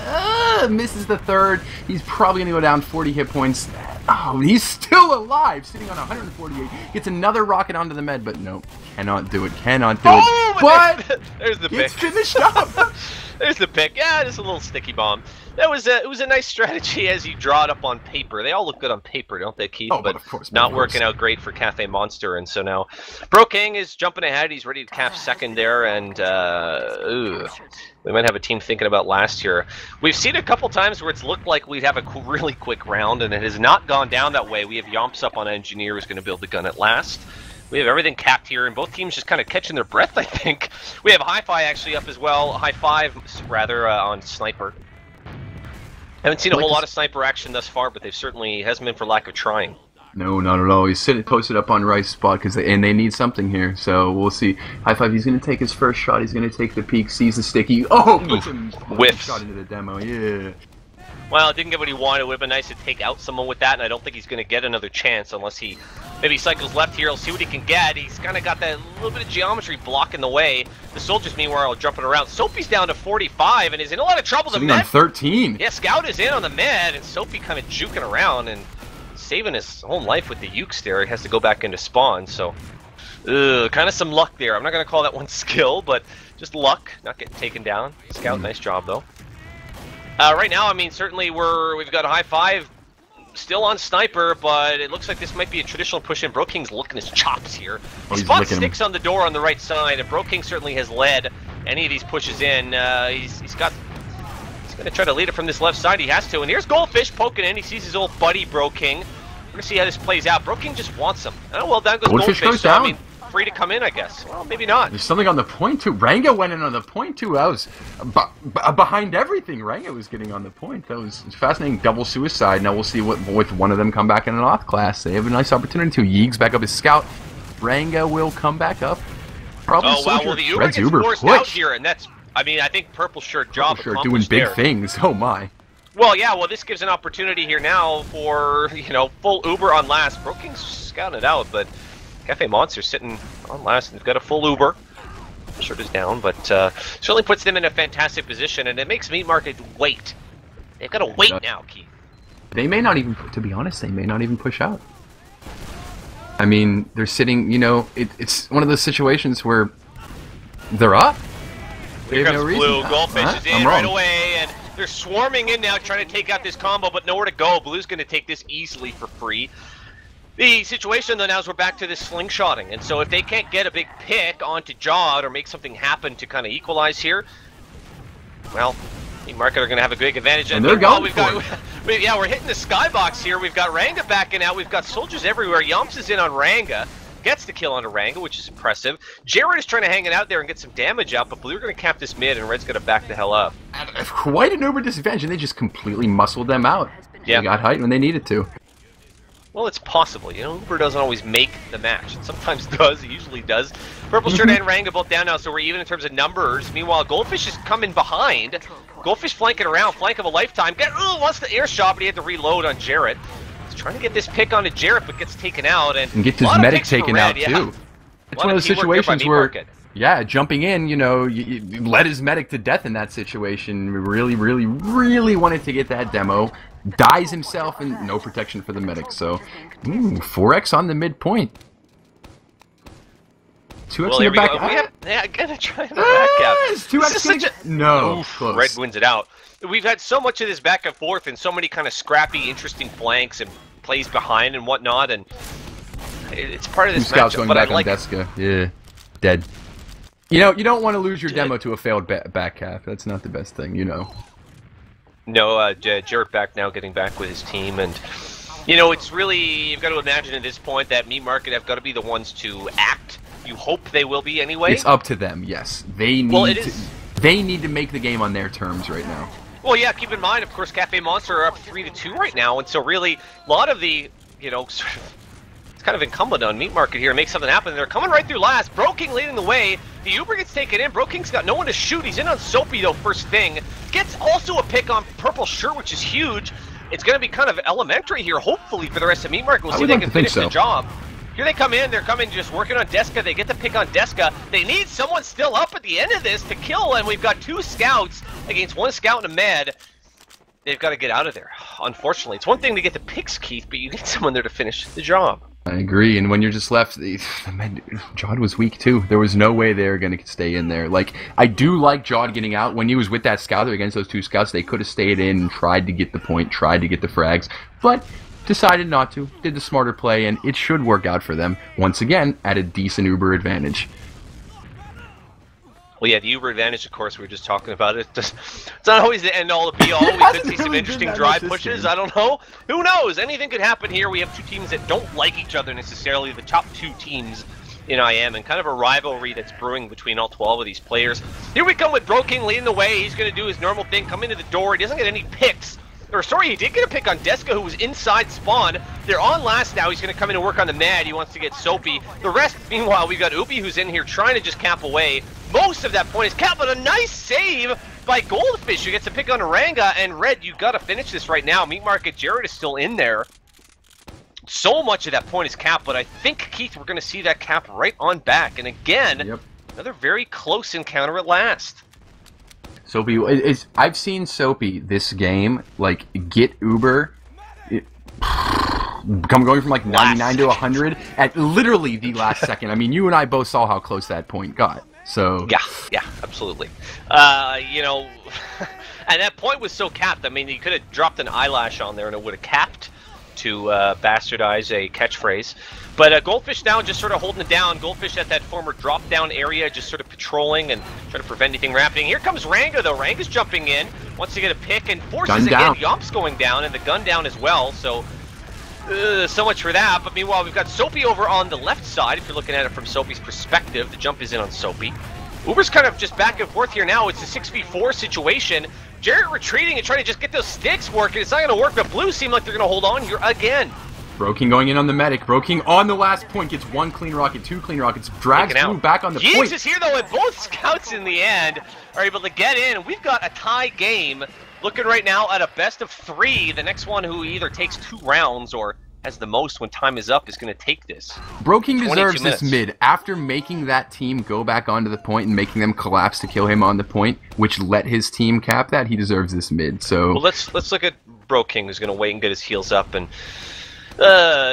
Misses the 3rd. He's probably gonna go down 40 hit points. Oh, he's still alive, sitting on 148. Gets another rocket onto the med, but no, cannot do it. Cannot do it. But there's the pick. It's finished up. There's the pick. Yeah, just a little sticky bomb. It was a nice strategy as you draw it up on paper. They all look good on paper, don't they, Keith? Oh, but of course, not working out great for Cafe Monster, and so now Brokang is jumping ahead. He's ready to calf second there, and we might have a team thinking about last year. We've seen a couple times where it's looked like we'd have a really quick round, and it has not gone down that way. We have Yomps up on Engineer, who's going to build the gun at last. We have everything capped here, and both teams just kind of catching their breath, I think. We have Hi-Fi actually up as well. Hi-5, rather, on Sniper. Haven't seen a whole lot of Sniper action thus far, but they've certainly hasn't been for lack of trying. No, not at all. He's posted up on Rice spot and they need something here. So we'll see. Hi-5. He's going to take his first shot. He's going to take the peek. Sees the sticky. Oh, puts him whiffs. Shot into the demo. Yeah. Well, didn't get what he wanted. It would have been nice to take out someone with that, and I don't think he's going to get another chance unless he maybe cycles left here. He'll see what he can get. He's kind of got that little bit of geometry blocking the way. The soldiers, meanwhile, are jumping around. Soapy's down to 45 and is in a lot of trouble. Sitting on 13. Yeah, Scout is in on the med, and Soapy kind of juking around and saving his own life with the ukes there. He has to go back into spawn, so kind of some luck there. I'm not going to call that one skill, but just luck, not getting taken down. Scout, nice job, though. Right now, I mean, certainly we've got a Hi-5 still on Sniper, but it looks like this might be a traditional push-in. Broking's looking his chops here. Spot sticks on the door on the right side, and Broking certainly has led any of these pushes in. He's going to try to lead it from this left side. He has to, and here's Goldfish poking in. He sees his old buddy Broking. We're going to see how this plays out. Broking just wants him. Oh, well, down goes Goldfish. Goes down. I mean, free to come in, I guess. Well, maybe not. There's something on the point, too. Ranga went in on the point, too. That was behind everything. Ranga was getting on the point. That was fascinating. Double suicide. Now we'll see what with one of them come back in an auth class. They have a nice opportunity to. Yeegs back up his scout. Ranga will come back up. Probably oh, wow. Well, the Uber gets forced out here, and that's, I mean, I think Purple Shirt job Purple Shirt doing big things. Oh, my. Well, yeah, well, this gives an opportunity here now for, full Uber on last. Broking's scouting it out, but Cafe Monster sitting on last, and they've got a full Uber. Shirt is down, but certainly puts them in a fantastic position, and it makes Meat Market wait. They've got to wait now, Keith. They may not even, to be honest, they may not even push out. I mean, they're sitting, you know, it's one of those situations where they're up. Here comes Blue. Goldfish is in right away, and they're swarming in now trying to take out this combo, but nowhere to go. Blue's going to take this easily for free. The situation, though, now is we're back to this slingshotting, and so if they can't get a big pick onto Jod or make something happen to kind of equalize here, well, Meat Market are going to have a big advantage. And they're going yeah, we're hitting the skybox here. We've got Ranga backing out. We've got soldiers everywhere. Yumps is in on Ranga. Gets the kill onto Ranga, which is impressive. Jared is trying to hang it out there and get some damage out, but Blue are going to cap this mid, and Red's going to back the hell up. Quite an Uber disadvantage, and they just completely muscled them out. Yeah. They got height when they needed to. Well, it's possible. You know, Uber doesn't always make the match. It sometimes does. It usually does. Purple Shirt and Ranga both down now, so we're even in terms of numbers. Meanwhile, Goldfish is coming behind. Goldfish flanking around, flank of a lifetime. Wants the air shot, but he had to reload on Jarrett. He's trying to get this pick onto Jarrett, but gets taken out. And get his medic taken out, too. It's one of those situations where, yeah, jumping in, you know, you led his medic to death in that situation. Really, really, really wanted to get that demo. Dies himself, and no protection for the medic. So, 4x on the midpoint. 2x in the back. Yeah, I'm gonna try the back cap. Is 2x no. Close. Red wins it out. We've had so much of this back and forth, and so many kind of scrappy, interesting flanks and plays behind and whatnot, and it's part of this Scouts matchup. Going but back I like on Deska. Yeah, dead. You know, you don't want to lose your demo to a failed back half. That's not the best thing, you know. No, Jarrett back now, getting back with his team, and you know, it's really, you've got to imagine at this point that Meat Market have got to be the ones to act. You hope they will be anyway. It's up to them. Yes, they need. They need to make the game on their terms right now. Well, yeah. Keep in mind, of course, Cafe Monster are up 3-2 right now, and so really, a lot of the, you know, sort of, it's kind of incumbent on Meat Market here to make something happen. They're coming right through last. Bro King leading the way. The Uber gets taken in. Bro King's got no one to shoot. He's in on Soapy, though, first thing. Gets also a pick on Purple Shirt, which is huge. It's going to be kind of elementary here, hopefully, for the rest of Meat Market. We'll see if they can finish the job. Here they come in. They're coming just working on Deska. They get the pick on Deska. They need someone still up at the end of this to kill, and we've got 2 scouts against 1 scout and a med. They've got to get out of there, unfortunately. It's one thing to get the picks, Keith, but you need someone there to finish the job. I agree, and when you're just left, Jod was weak too. There was no way they were going to stay in there. Like, I do like Jod getting out. When he was with that scout against those 2 scouts, they could have stayed in and tried to get the point, tried to get the frags, but decided not to. Did the smarter play, and it should work out for them, once again, at a decent Uber advantage. Well, yeah, the Uber advantage, of course, we were just talking about it. It's not always the end-all to be-all. We could see some interesting drive pushes. I don't know. Who knows? Anything could happen here. We have 2 teams that don't like each other necessarily. The top 2 teams in IM, and kind of a rivalry that's brewing between all 12 of these players. Here we come with Bro King leading the way. He's going to do his normal thing, come into the door. He doesn't get any picks. Or sorry, he did get a pick on Deska, who was inside spawn. They're on last now. He's going to come in and work on the Mad. He wants to get Soapy. The rest, meanwhile, we've got Ubi, who's in here trying to just cap away. Most of that point is cap, but a nice save by Goldfish, who gets a pick on Ranga. And Red, you got to finish this right now. Meat Market Jared is still in there. So much of that point is cap, but I think, Keith, we're going to see that cap right on back. And again, another very close encounter at last. Soapy I've seen Soapy this game like get Uber going from like 99 to 100 at literally the last second. I mean, you and I both saw how close that point got. So yeah, absolutely. You know, and that point was so capped. I mean, you could have dropped an eyelash on there and it would have capped to bastardize a catchphrase. But Goldfish now just sort of holding it down. Goldfish at that former drop-down area, just sort of patrolling and trying to prevent anything happening. Here comes Ranga, though. Ranga's jumping in, wants to get a pick, and forces again. Yomp's going down, and the gun down as well. So, so much for that. But meanwhile, we've got Soapy over on the left side. If you're looking at it from Soapy's perspective, the jump is in on Soapy. Uber's kind of just back and forth here now. It's a 6v4 situation. Jarrett retreating and trying to just get those sticks working. It's not going to work, but Blue seem like they're going to hold on here again. Bro King going in on the medic. Bro King on the last point gets 1 clean rocket, 2 clean rockets, drags Blue back on the point. Jesus here though, and both scouts in the end are able to get in. We've got a tie game looking right now at a best of 3. The next one who either takes 2 rounds or has the most when time is up is going to take this. Broking 22 deserves minutes. this mid. After making that team go back onto the point and making them collapse to kill him on the point, which let his team cap that, he deserves this mid. So Well, let's look at Broking, who's going to wait and get his heals up, and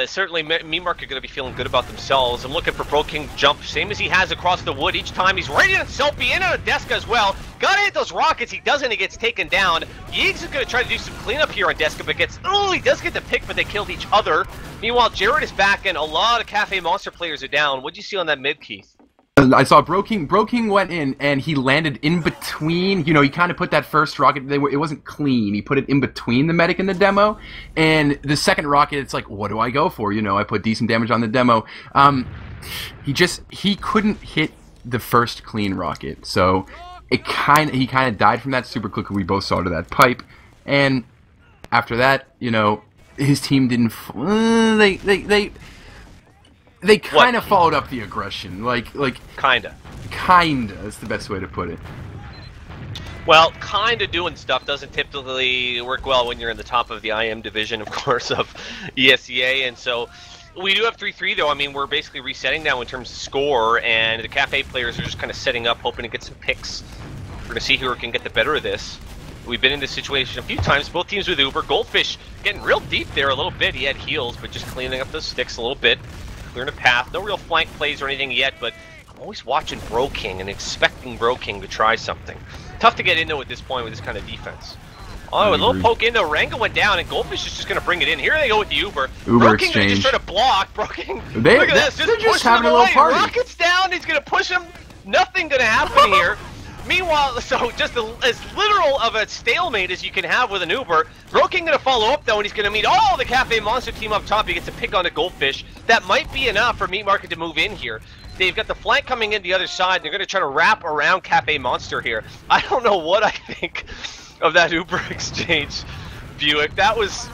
certainly Meatmark are going to be feeling good about themselves. I'm looking for Broking jump, same as he has across the wood each time. He's right in himself, in on a Deska as well. Gotta hit those rockets, he doesn't, he gets taken down. Yeags is going to try to do some cleanup here on Deska, but he does get the pick, but they killed each other. Meanwhile, Jared is back, and a lot of Cafe Monster players are down. What'd you see on that mid, Keith? I saw Broking went in, and he landed in between. You know, he kind of put that first rocket. It wasn't clean. He put it in between the medic and the demo. And the second rocket, it's like, what do I go for? You know, I put decent damage on the demo. He couldn't hit the first clean rocket. So he kind of died from that super quickly. We both saw to that pipe. And after that, you know, his team didn't. They kind of followed up the aggression, like kinda is the best way to put it. Well, kinda doing stuff doesn't typically work well when you're in the top of the IM division, of course, of ESEA, and so we do have 3-3 though. I mean, we're basically resetting now in terms of score, and the Cafe players are just kind of setting up, hoping to get some picks. We're gonna see who can get the better of this. We've been in this situation a few times, both teams with Uber. Goldfish getting real deep there a little bit. He had heals, but just cleaning up those sticks a little bit. Clearing a path. No real flank plays or anything yet, but I'm always watching Broking and expecting Broking to try something. Tough to get into at this point with this kind of defense. Oh, a little poke into Ranga went down, and Goldfish is just going to bring it in. Here they go with the Uber. Broking exchange. Just try to block. Broking, look at this. They're just having a little party. Rockets down. He's going to push him. Nothing going to happen here. Meanwhile, so just as literal of a stalemate as you can have with an Uber. Broking going to follow up, though, and he's going to meet all the Cafe Monster team up top. He gets a pick on a Goldfish. That might be enough for Meat Market to move in here. They've got the flank coming in the other side. They're going to try to wrap around Cafe Monster here. I don't know what I think of that Uber exchange, Buick. That was...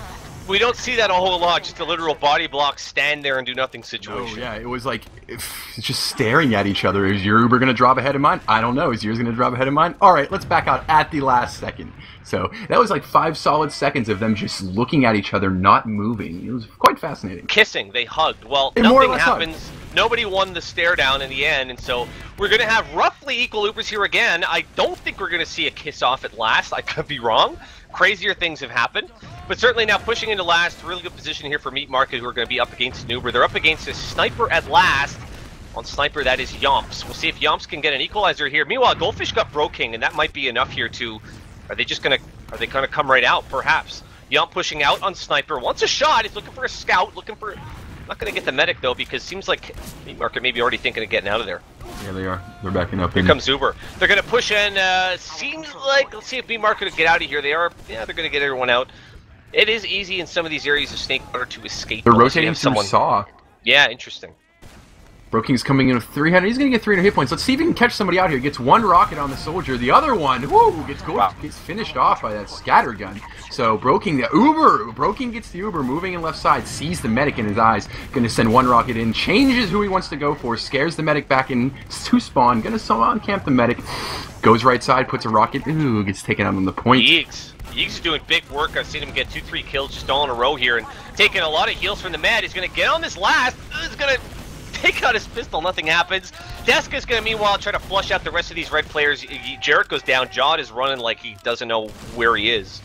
We don't see that a whole lot, just a literal body block, stand there and do nothing situation. Oh, yeah, it was like, just staring at each other. Is your Uber going to drop ahead of mine? I don't know. Is yours going to drop ahead of mine? All right, let's back out at the last second. So that was like 5 solid seconds of them just looking at each other, not moving. It was quite fascinating. Kissing, they hugged. Well, nothing happens. Nobody won the stare down in the end, and so we're going to have roughly equal Ubers here again. I don't think we're going to see a kiss off at last. I could be wrong. Crazier things have happened. But certainly now pushing into last, really good position here for Meat Market, who are going to be up against an Uber. They're up against a Sniper at last. On Sniper, that is Yomps. We'll see if Yomps can get an equalizer here. Meanwhile, Goldfish got Broking, and that might be enough here to... Are they going to come right out? Perhaps. Yomp pushing out on Sniper. Wants a shot. He's looking for a scout. Looking for... Not going to get the medic, though, because it seems like Meat Market may be already thinking of getting out of there. Yeah, they are. They're backing up. Here comes Uber. They're going to push in. Seems like... Let's see if Meat Market will get out of here. They are... Yeah, they're going to get everyone out. It is easy in some of these areas of Snakewater to escape. They're rotating through Saw. Yeah, interesting. Broking's coming in with 300. He's going to get 300 hit points. Let's see if he can catch somebody out here. Gets one rocket on the soldier. The other one, whoo, gets finished off by that scatter gun. So Broking, the Uber. Broking gets the Uber, moving in left side, sees the medic in his eyes. Going to send one rocket in, changes who he wants to go for, scares the medic back in to spawn. Going to spawn camp the medic. Goes right side, puts a rocket. Ooh, gets taken out on the point. Yeags is doing big work. I've seen him get 2-3 kills just all in a row here and taking a lot of heals from the Mad. He's going to get on this last. He's going to take out his pistol. Nothing happens. Deska's going to, meanwhile, try to flush out the rest of these red players. Jarrett goes down. Jod is running like he doesn't know where he is.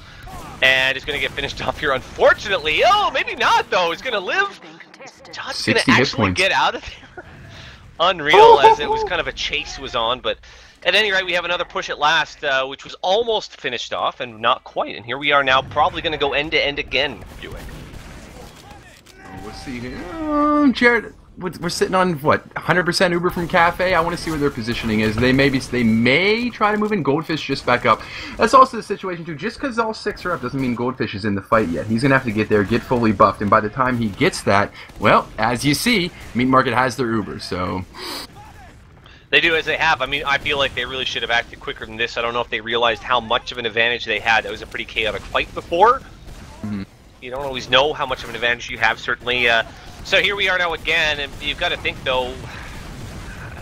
And he's going to get finished off here, unfortunately. Oh, maybe not, though. He's going to live. Jod's going to actually get out of there. Unreal, as it was kind of a chase was on, but... At any rate, we have another push at last, which was almost finished off, and not quite. And here we are now, probably going to go end-to-end again, Buick. Let's see here. Jared, we're sitting on, what, 100% Uber from Cafe? I want to see where their positioning is. They may try to move in. Goldfish just back up. That's also the situation, too. Just because all 6 are up doesn't mean Goldfish is in the fight yet. He's going to have to get there, get fully buffed, and by the time he gets that, well, as you see, Meat Market has their Uber, so... They do as they have. I mean, I feel like they really should have acted quicker than this. I don't know if they realized how much of an advantage they had. It was a pretty chaotic fight before. Mm-hmm. You don't always know how much of an advantage you have, certainly. So here we are now again, and you've got to think, though,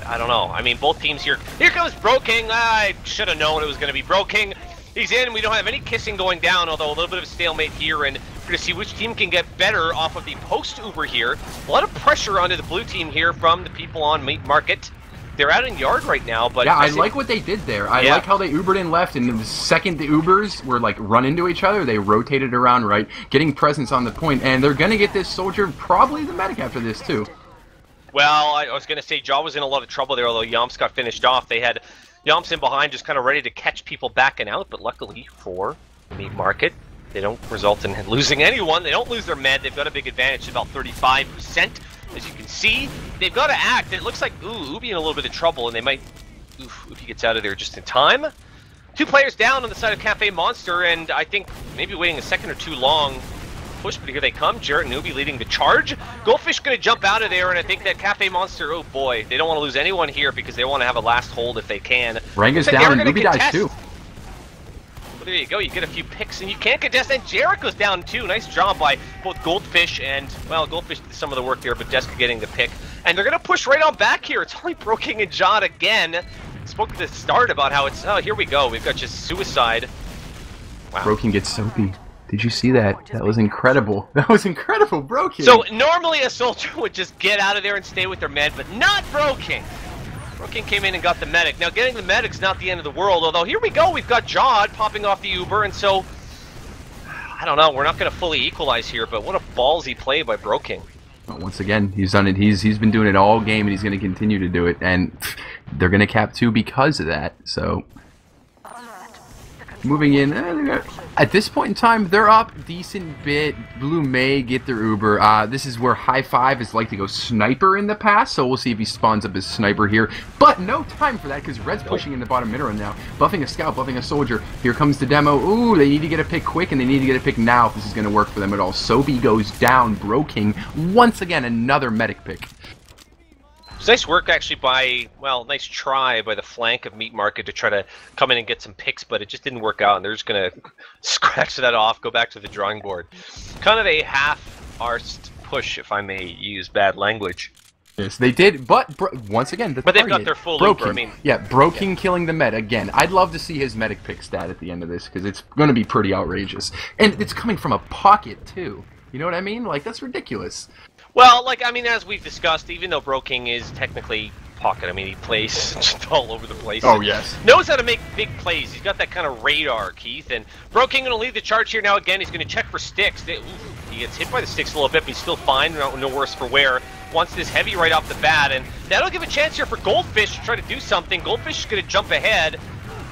I don't know. I mean, both teams here. Here comes Broking. I should have known it was going to be Broking. He's in. We don't have any kissing going down, although a little bit of a stalemate here, and to see which team can get better off of the post Uber here. A lot of pressure onto the blue team here from the people on Meat Market. They're out in yard right now, but yeah, I like what they did there. I like how they Ubered in left, and the second the Ubers were like run into each other, they rotated around right, getting presence on the point, and they're gonna get this soldier, probably the medic after this too. Well, I was gonna say Jaw was in a lot of trouble there, although Yomps got finished off. They had Yomps in behind, just kind of ready to catch people backing out, but luckily for Meat Market, they don't result in losing anyone. They don't lose their med. They've got a big advantage, about 35%. As you can see, they've got to act. It looks like, Ubi in a little bit of trouble, and they might... Ubi gets out of there just in time. 2 players down on the side of Cafe Monster, and I think maybe waiting a second or two long push, but here they come. Jarrett and Ubi leading the charge. Goldfish going to jump out of there, and I think that Cafe Monster, oh boy, they don't want to lose anyone here because they want to have a last hold if they can. Ranga's down, and Ubi dies too. There you go, you get a few picks and you can't contest, and Jarrett goes down too. Nice job by both Goldfish and, well, Goldfish did some of the work there, but Jessica getting the pick. And they're going to push right on back here. It's only Broking and John again. Spoke at the start about how it's, oh, here we go. We've got just suicide. Wow. Broking gets soapy. Did you see that? That was incredible. That was incredible, Broking. So normally a soldier would just get out of there and stay with their med, but not Broking. Broking came in and got the medic. Now, getting the medic's not the end of the world, although here we go. We've got Jod popping off the Uber, and so, I don't know. We're not going to fully equalize here, but what a ballsy play by Broking. Well, once again, he's done it. He's been doing it all game, and he's going to continue to do it, and they're going to cap 2 because of that, so... Moving in, at this point in time, they're up a decent bit. Blue may get their Uber. This is where High Five is like to go sniper in the past, so we'll see if he spawns up his sniper here. But no time for that because Red's pushing in the bottom mid run now. Buffing a scout, buffing a soldier. Here comes the demo. Ooh, they need to get a pick quick, and they need to get a pick now if this is going to work for them at all. Sobi goes down, Broking. Once again, another medic pick. It's nice work actually by, well, nice try by the flank of Meat Market to try to come in and get some picks, but it just didn't work out, and they're just going to scratch that off, go back to the drawing board. Kind of a half-arsed push, if I may use bad language. Yes, they did, but once again, but they've got their full Uber, I mean... Yeah, Broking killing the med again. I'd love to see his medic pick stat at the end of this, because it's going to be pretty outrageous. And it's coming from a pocket, too. You know what I mean? Like, that's ridiculous. Well, like, I mean, as we've discussed, even though Broking is technically pocket, I mean, he plays just all over the place. Oh, yes. Knows how to make big plays. He's got that kind of radar, Keith. And Broking going to lead the charge here now again. He's going to check for sticks. He gets hit by the sticks a little bit, but he's still fine. No worse for wear. Wants this heavy right off the bat. And that'll give a chance here for Goldfish to try to do something. Goldfish is going to jump ahead.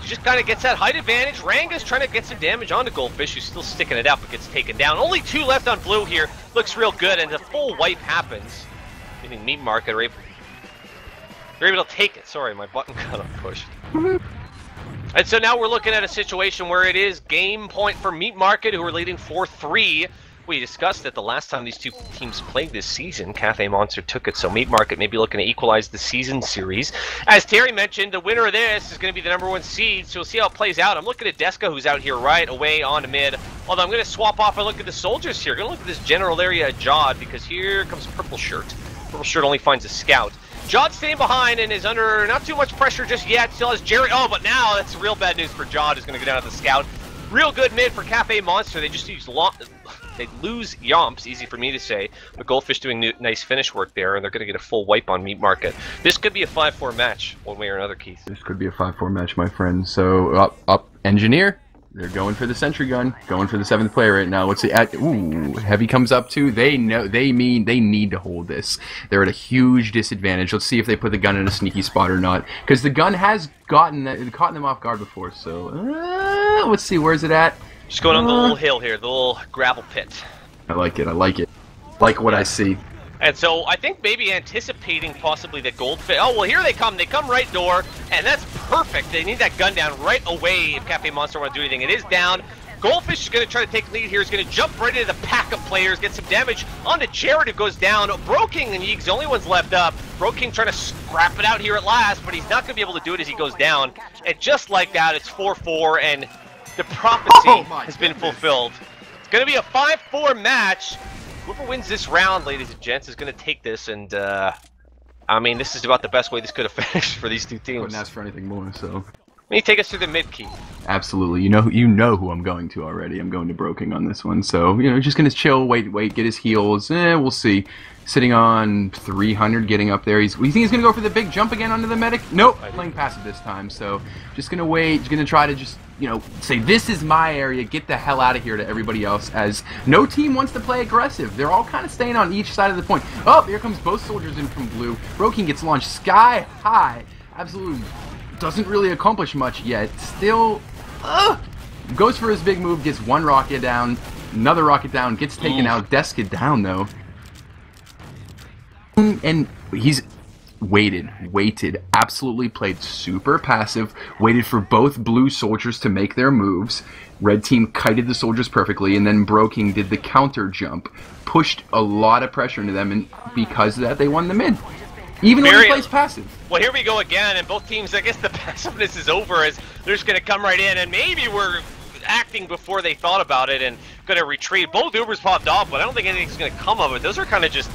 He just kind of gets that height advantage. Ranga's trying to get some damage onto Goldfish, who's still sticking it out but gets taken down. Only 2 left on blue here. Looks real good, and the full wipe happens. Meaning Meat Market are able to take it. Sorry, my button got pushed. And so now we're looking at a situation where it is game point for Meat Market, who are leading 4-3. We discussed that the last time these two teams played this season, Cafe Monster took it, so Meat Market may be looking to equalize the season series. As Terry mentioned, the winner of this is going to be the #1 seed, so we'll see how it plays out. I'm looking at Deska, who's out here right away on to mid, although I'm going to swap off and look at the soldiers here. Going to look at this general area at Jod, because here comes Purple Shirt. Purple Shirt only finds a scout. Jod staying behind and is under not too much pressure just yet. Still has Jerry. Oh, but now that's real bad news for Jod, who's going to go down to the scout. Real good mid for Cafe Monster. They just use they lose Yomps, easy for me to say, but Goldfish doing nice finish work there, and they're going to get a full wipe on Meat Market. This could be a 5-4 match, one way or another, Keith. This could be a 5-4 match, my friend. So, up, Engineer. They're going for the sentry gun, going for the 7th player right now. Let's see. Ooh, Heavy comes up too. They need to hold this. They're at a huge disadvantage. Let's see if they put the gun in a sneaky spot or not, because the gun has caught them off guard before. So, let's see. Where's it at? Just going on the little hill here, the little gravel pit. I like it. I like it. Like what I see. And so I think maybe anticipating possibly the Goldfish. Oh, well, here they come. They come right door, and that's perfect. They need that gun down right away if Cafe Monster want to do anything. It is down. Goldfish is going to try to take lead here. He's going to jump right into the pack of players, get some damage onto Jared, who goes down. Broking and Yeeg's the only ones left up. Broking trying to scrap it out here at last, but he's not going to be able to do it as he goes down. And just like that, it's 4-4, and the prophecy has been fulfilled. It's going to be a 5-4 match. Whoever wins this round, ladies and gents, is going to take this, and I mean, this is about the best way this could have finished for these two teams. Couldn't ask for anything more, so. Maybe take us through the mid key. Absolutely. You know who I'm going to already. I'm going to Broking on this one. So, just going to chill, wait, get his heals. We'll see. Sitting on 300, getting up there. You think he's going to go for the big jump again onto the medic? Nope. Playing passive this time. So, just going to wait. Just going to try to just, say, this is my area. Get the hell out of here to everybody else, as no team wants to play aggressive. They're all kind of staying on each side of the point. Oh, here comes both soldiers in from blue. Broking gets launched sky high. Absolutely doesn't really accomplish much yet. Still, goes for his big move, gets one rocket down, another rocket down, gets taken out. Deska down, though. And he's waited, absolutely played super passive, waited for both blue soldiers to make their moves. Red team kited the soldiers perfectly, and then Broking did the counter jump, pushed a lot of pressure into them, and because of that, they won the mid. Even when he plays passive. Well, here we go again, and both teams, I guess the passiveness is over as they're just going to come right in, and maybe we're acting before they thought about it and going to retreat. Both Ubers popped off, but I don't think anything's going to come of it. Those are kind of just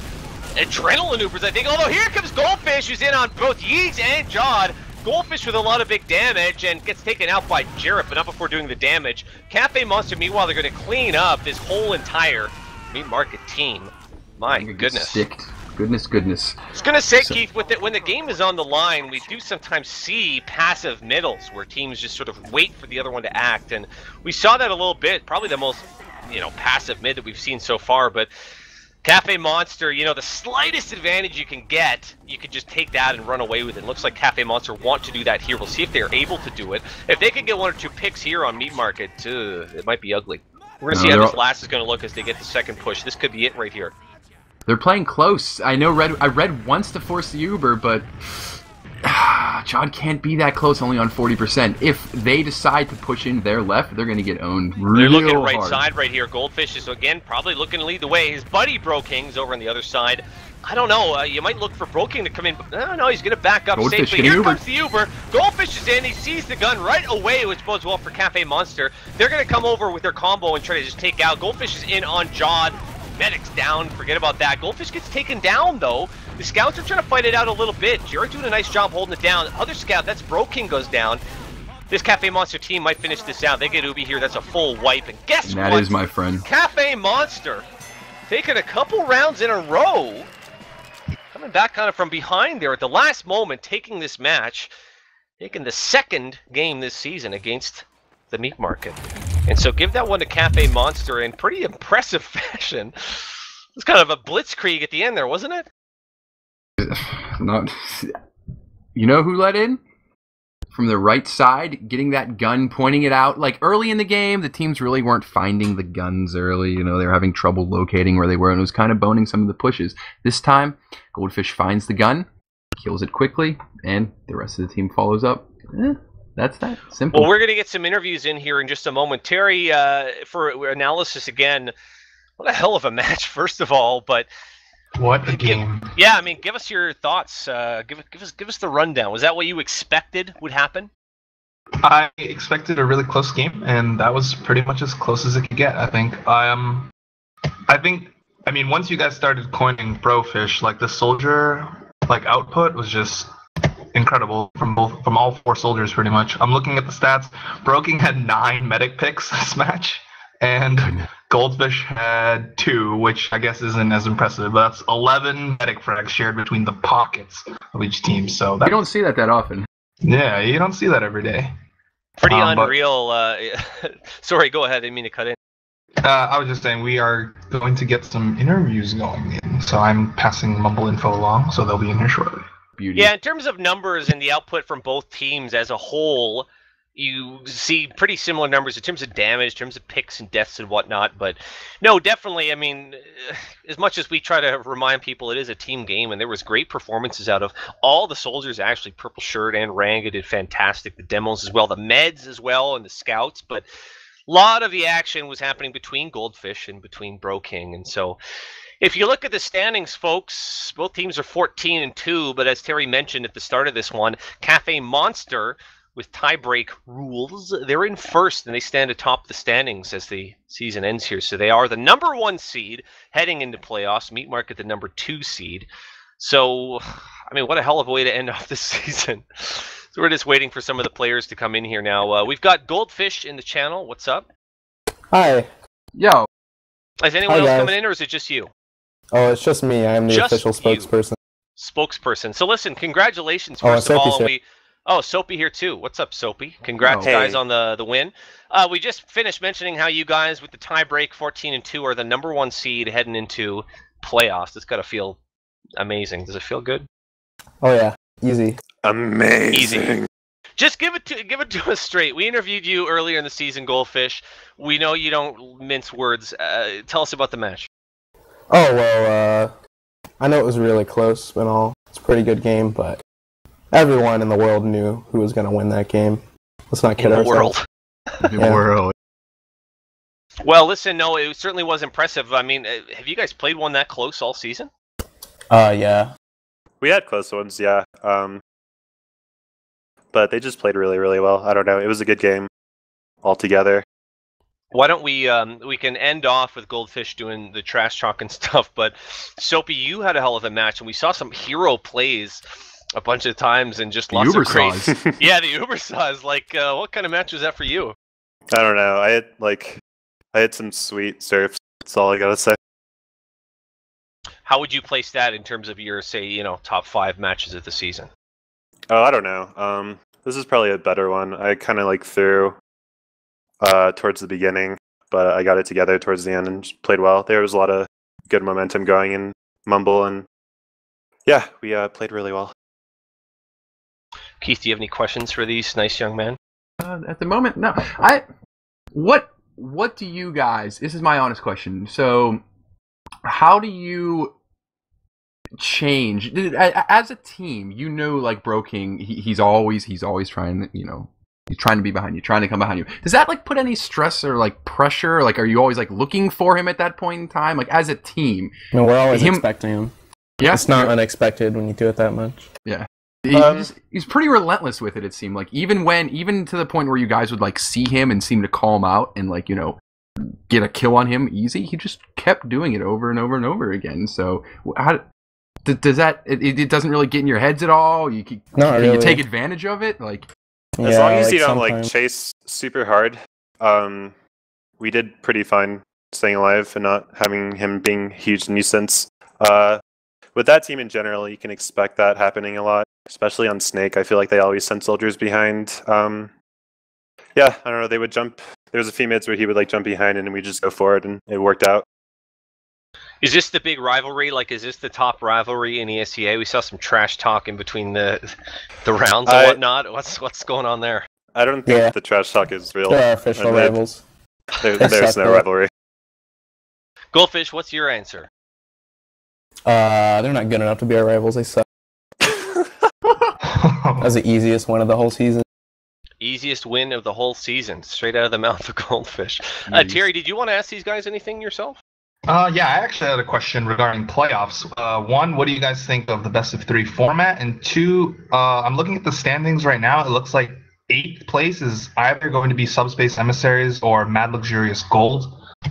adrenaline Ubers, I think. Although here comes Goldfish, who's in on both Yeegs and Jod. Goldfish with a lot of big damage and gets taken out by Jarrett, but not before doing the damage. Cafe Monster, meanwhile, they're going to clean up this whole entire Meat Market team. My goodness. Goodness. I was going to say, Keith, when the game is on the line, we do sometimes see passive middles where teams just sort of wait for the other one to act. And we saw that a little bit, probably the most, passive mid that we've seen so far. But Cafe Monster, the slightest advantage you can get, you could just take that and run away with it. It looks like Cafe Monster want to do that here. We'll see if they're able to do it. If they can get one or two picks here on Meat Market, it might be ugly. We're going to see how this last is going to look as they get the second push. This could be it right here. They're playing close. I know Red wants to force the Uber, but Jod can't be that close, only on 40%. If they decide to push in their left, they're going to get owned real They're looking right hard. Side right here. Goldfish is, again, probably looking to lead the way. His buddy Broking's over on the other side. I don't know. You might look for Broking to come in, but no, he's going to back up Goldfish safely. Here comes the Uber. Goldfish is in. He sees the gun right away, which bodes well for Cafe Monster. They're going to come over with their combo and try to just take out. Goldfish is in on Jod. Medic's down, forget about that. Goldfish gets taken down, though. The scouts are trying to fight it out a little bit. Jared doing a nice job holding it down. Other scout, that's Broking, goes down. This Cafe Monster team might finish this out. They get Ubi here, that's a full wipe. And guess what? That is my friend. Cafe Monster taking a couple rounds in a row. Coming back kind of from behind there at the last moment, taking this match. Taking the second game this season against the Meat Market. And so give that one to Cafe Monster in pretty impressive fashion. It was kind of a blitzkrieg at the end there, wasn't it? Not. You know who let in? From the right side, getting that gun, pointing it out. Like early in the game, the teams really weren't finding the guns early. They were having trouble locating where they were, and it was kind of boning some of the pushes. This time, Goldfish finds the gun, kills it quickly, and the rest of the team follows up. That's that simple. Well, we're going to get some interviews in here in just a moment. Tery, for analysis again, what a hell of a match, first of all. But what a game! Give us your thoughts. Give us the rundown. Was that what you expected would happen? I expected a really close game, and that was pretty much as close as it could get. I think. Once you guys started coining Brofish, the soldier output was just incredible from all four soldiers pretty much. I'm looking at the stats. Broking had 9 medic picks this match, and Goldfish had 2, which I guess isn't as impressive, but that's 11 medic frags shared between the pockets of each team. So you don't see that often. Yeah, you don't see that every day. Pretty unreal. Sorry, go ahead. I didn't mean to cut in. I was just saying we are going to get some interviews going in, so I'm passing Mumble info along, so they'll be in here shortly. Beauty. Yeah, in terms of numbers and the output from both teams as a whole, you see pretty similar numbers in terms of damage, in terms of picks and deaths and whatnot. But no, definitely, as much as we try to remind people it is a team game, and there was great performances out of all the soldiers, actually. Purple Shirt and Ranga did fantastic. The demos as well, the meds as well, and the scouts. But a lot of the action was happening between Goldfish and between Broking, and so if you look at the standings, folks, both teams are 14-2, but as Tery mentioned at the start of this one, Cafe Monster, with tiebreak rules, they're in first, and they stand atop the standings as the season ends here. So they are the number 1 seed heading into playoffs. Meat Market, the number 2 seed. So, what a hell of a way to end off this season. So we're just waiting for some of the players to come in here now. We've got Goldfish in the channel. What's up? Hi. Yo. Is anyone else coming in, or is it just you? Oh, it's just me. I am the Just official spokesperson. Spokesperson. So listen, congratulations first of all. And Soapy here too. What's up, Soapy? Congrats, guys, on the win. We just finished mentioning how you guys, with the tiebreak 14-2, are the #1 seed heading into playoffs. It's got to feel amazing. Does it feel good? Oh yeah, easy. Amazing. Easy. Just give it to us straight. We interviewed you earlier in the season, Goldfish. We know you don't mince words. Tell us about the match. Oh well, I know it was really close and all. It's a pretty good game, but everyone in the world knew who was going to win that game. Let's not kid ourselves. The world. Well, listen, no, it certainly was impressive. I mean, have you guys played one that close all season? Yeah. We had close ones, yeah. But they just played really, really well. I don't know. It was a good game altogether. Why don't we can end off with Goldfish doing the trash talk and stuff, but Soapy, you had a hell of a match, and we saw some hero plays a bunch of times and just lots of crazy. Yeah, the Uber saws. Like, what kind of match was that for you? I don't know. I had some sweet surfs. That's all I gotta say. How would you place that in terms of your, say, top 5 matches of the season? Oh, I don't know. This is probably a better one. I kind of threw towards the beginning, but I got it together towards the end and just played well. There was a lot of good momentum going in Mumble, and yeah, we played really well. Keith, do you have any questions for these nice young men? At the moment, no. What do you guys? This is my honest question. So, how do you change as a team? Like Bro King, he's always trying to, he's trying to be behind you, trying to come behind you. Does that put any stress or pressure? Are you always looking for him at that point in time? As a team, no, we're always expecting him. Yeah, it's not unexpected when you do it that much. Yeah. He's pretty relentless with it. It seemed even to the point where you guys would see him and seem to call him out and get a kill on him easy. He just kept doing it over and over and over again. So how does that? It doesn't really get in your heads at all. Can you take advantage of it? As long as you don't chase super hard, we did pretty fine staying alive and not having him being a huge nuisance. With that team in general, you can expect that happening a lot, especially on Snake. I feel like they always send soldiers behind. Yeah, I don't know, they would jump. There was a few mids where he would jump behind and we just go forward, and it worked out. Is this the big rivalry? Is this the top rivalry in ESEA? We saw some trash talk in between the rounds and whatnot. What's going on there? I don't think the trash talk is real. There are official rivals. There's no rivalry. Goldfish, what's your answer? They're not good enough to be our rivals. They suck. That was the easiest win of the whole season. Easiest win of the whole season, straight out of the mouth of Goldfish. Tery, did you want to ask these guys anything yourself? Yeah, I actually had a question regarding playoffs. One, what do you guys think of the best-of-3 format? And two, I'm looking at the standings right now. It looks like 8th place is either going to be Subspace Emissaries or Mad Luxurious Gold.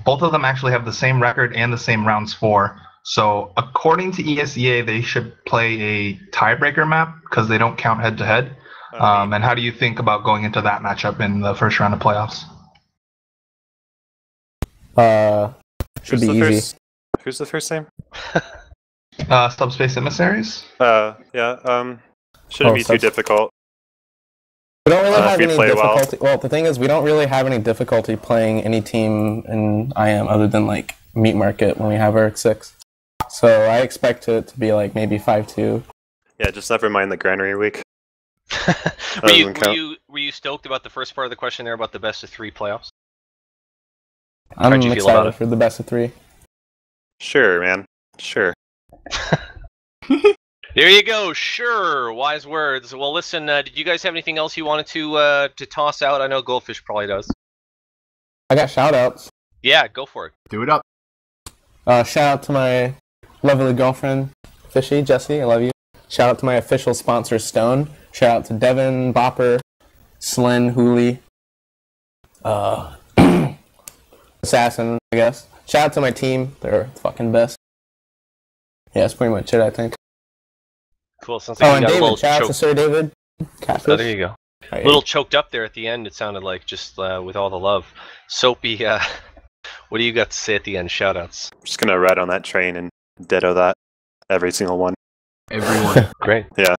Both of them actually have the same record and the same rounds for. So according to ESEA, they should play a tiebreaker map because they don't count head-to-head. And how do you think about going into that matchup in the first round of playoffs? Should be easy. Who's the first name? Subspace Emissaries? Yeah. Shouldn't be too difficult. We don't really have any difficulty. Well, the thing is, we don't really have any difficulty playing any team in IM other than Meat Market when we have our 6. So I expect it to be maybe 5-2. Yeah, just never mind the Granary week. Were you stoked about the first part of the question there about the best-of-3 playoffs? I'm excited for the best-of-3. Sure, man. Sure. There you go. Sure. Wise words. Well, listen, did you guys have anything else you wanted to toss out? I know Goldfish probably does. I got shout-outs. Yeah, go for it. Do it up. Shout out to my lovely girlfriend, Fishy, Jessie, I love you. Shout out to my official sponsor, Stone. Shout out to Devin, Bopper, Slyn, Hooley, Assassin, I guess. Shout out to my team. They're the fucking best. Yeah, that's pretty much it, I think. Cool. Sounds like and David. Shout out to Sir David. Catfish. Oh, there you go. A little choked up there at the end, it sounded like, just with all the love. Soapy, what do you got to say at the end? Shoutouts. I'm just going to ride on that train and ditto that. Every single one. Everyone. Great. Yeah.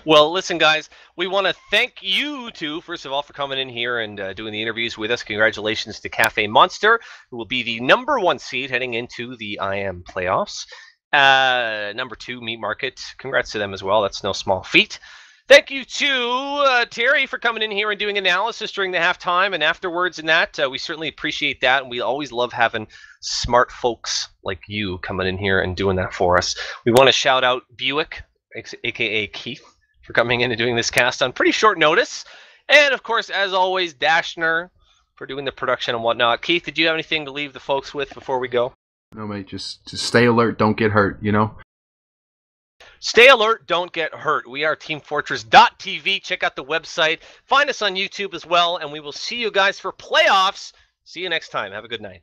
Well, listen, guys, we want to thank you two, first of all, for coming in here and doing the interviews with us. Congratulations to Cafe Monster, who will be the #1 seed heading into the IM playoffs. #2, Meat Market. Congrats to them as well. That's no small feat. Thank you to Tery for coming in here and doing analysis during the halftime and afterwards and that. We certainly appreciate that, and we always love having smart folks like you coming in here and doing that for us. We want to shout out Buick, a.k.a. Keith, for coming in and doing this cast on pretty short notice. And, of course, as always, Dashner for doing the production and whatnot. Keith, did you have anything to leave the folks with before we go? No, mate, just stay alert, don't get hurt, you know? Stay alert, don't get hurt. We are teamfortress.tv. Check out the website. Find us on YouTube as well, and we will see you guys for playoffs. See you next time. Have a good night.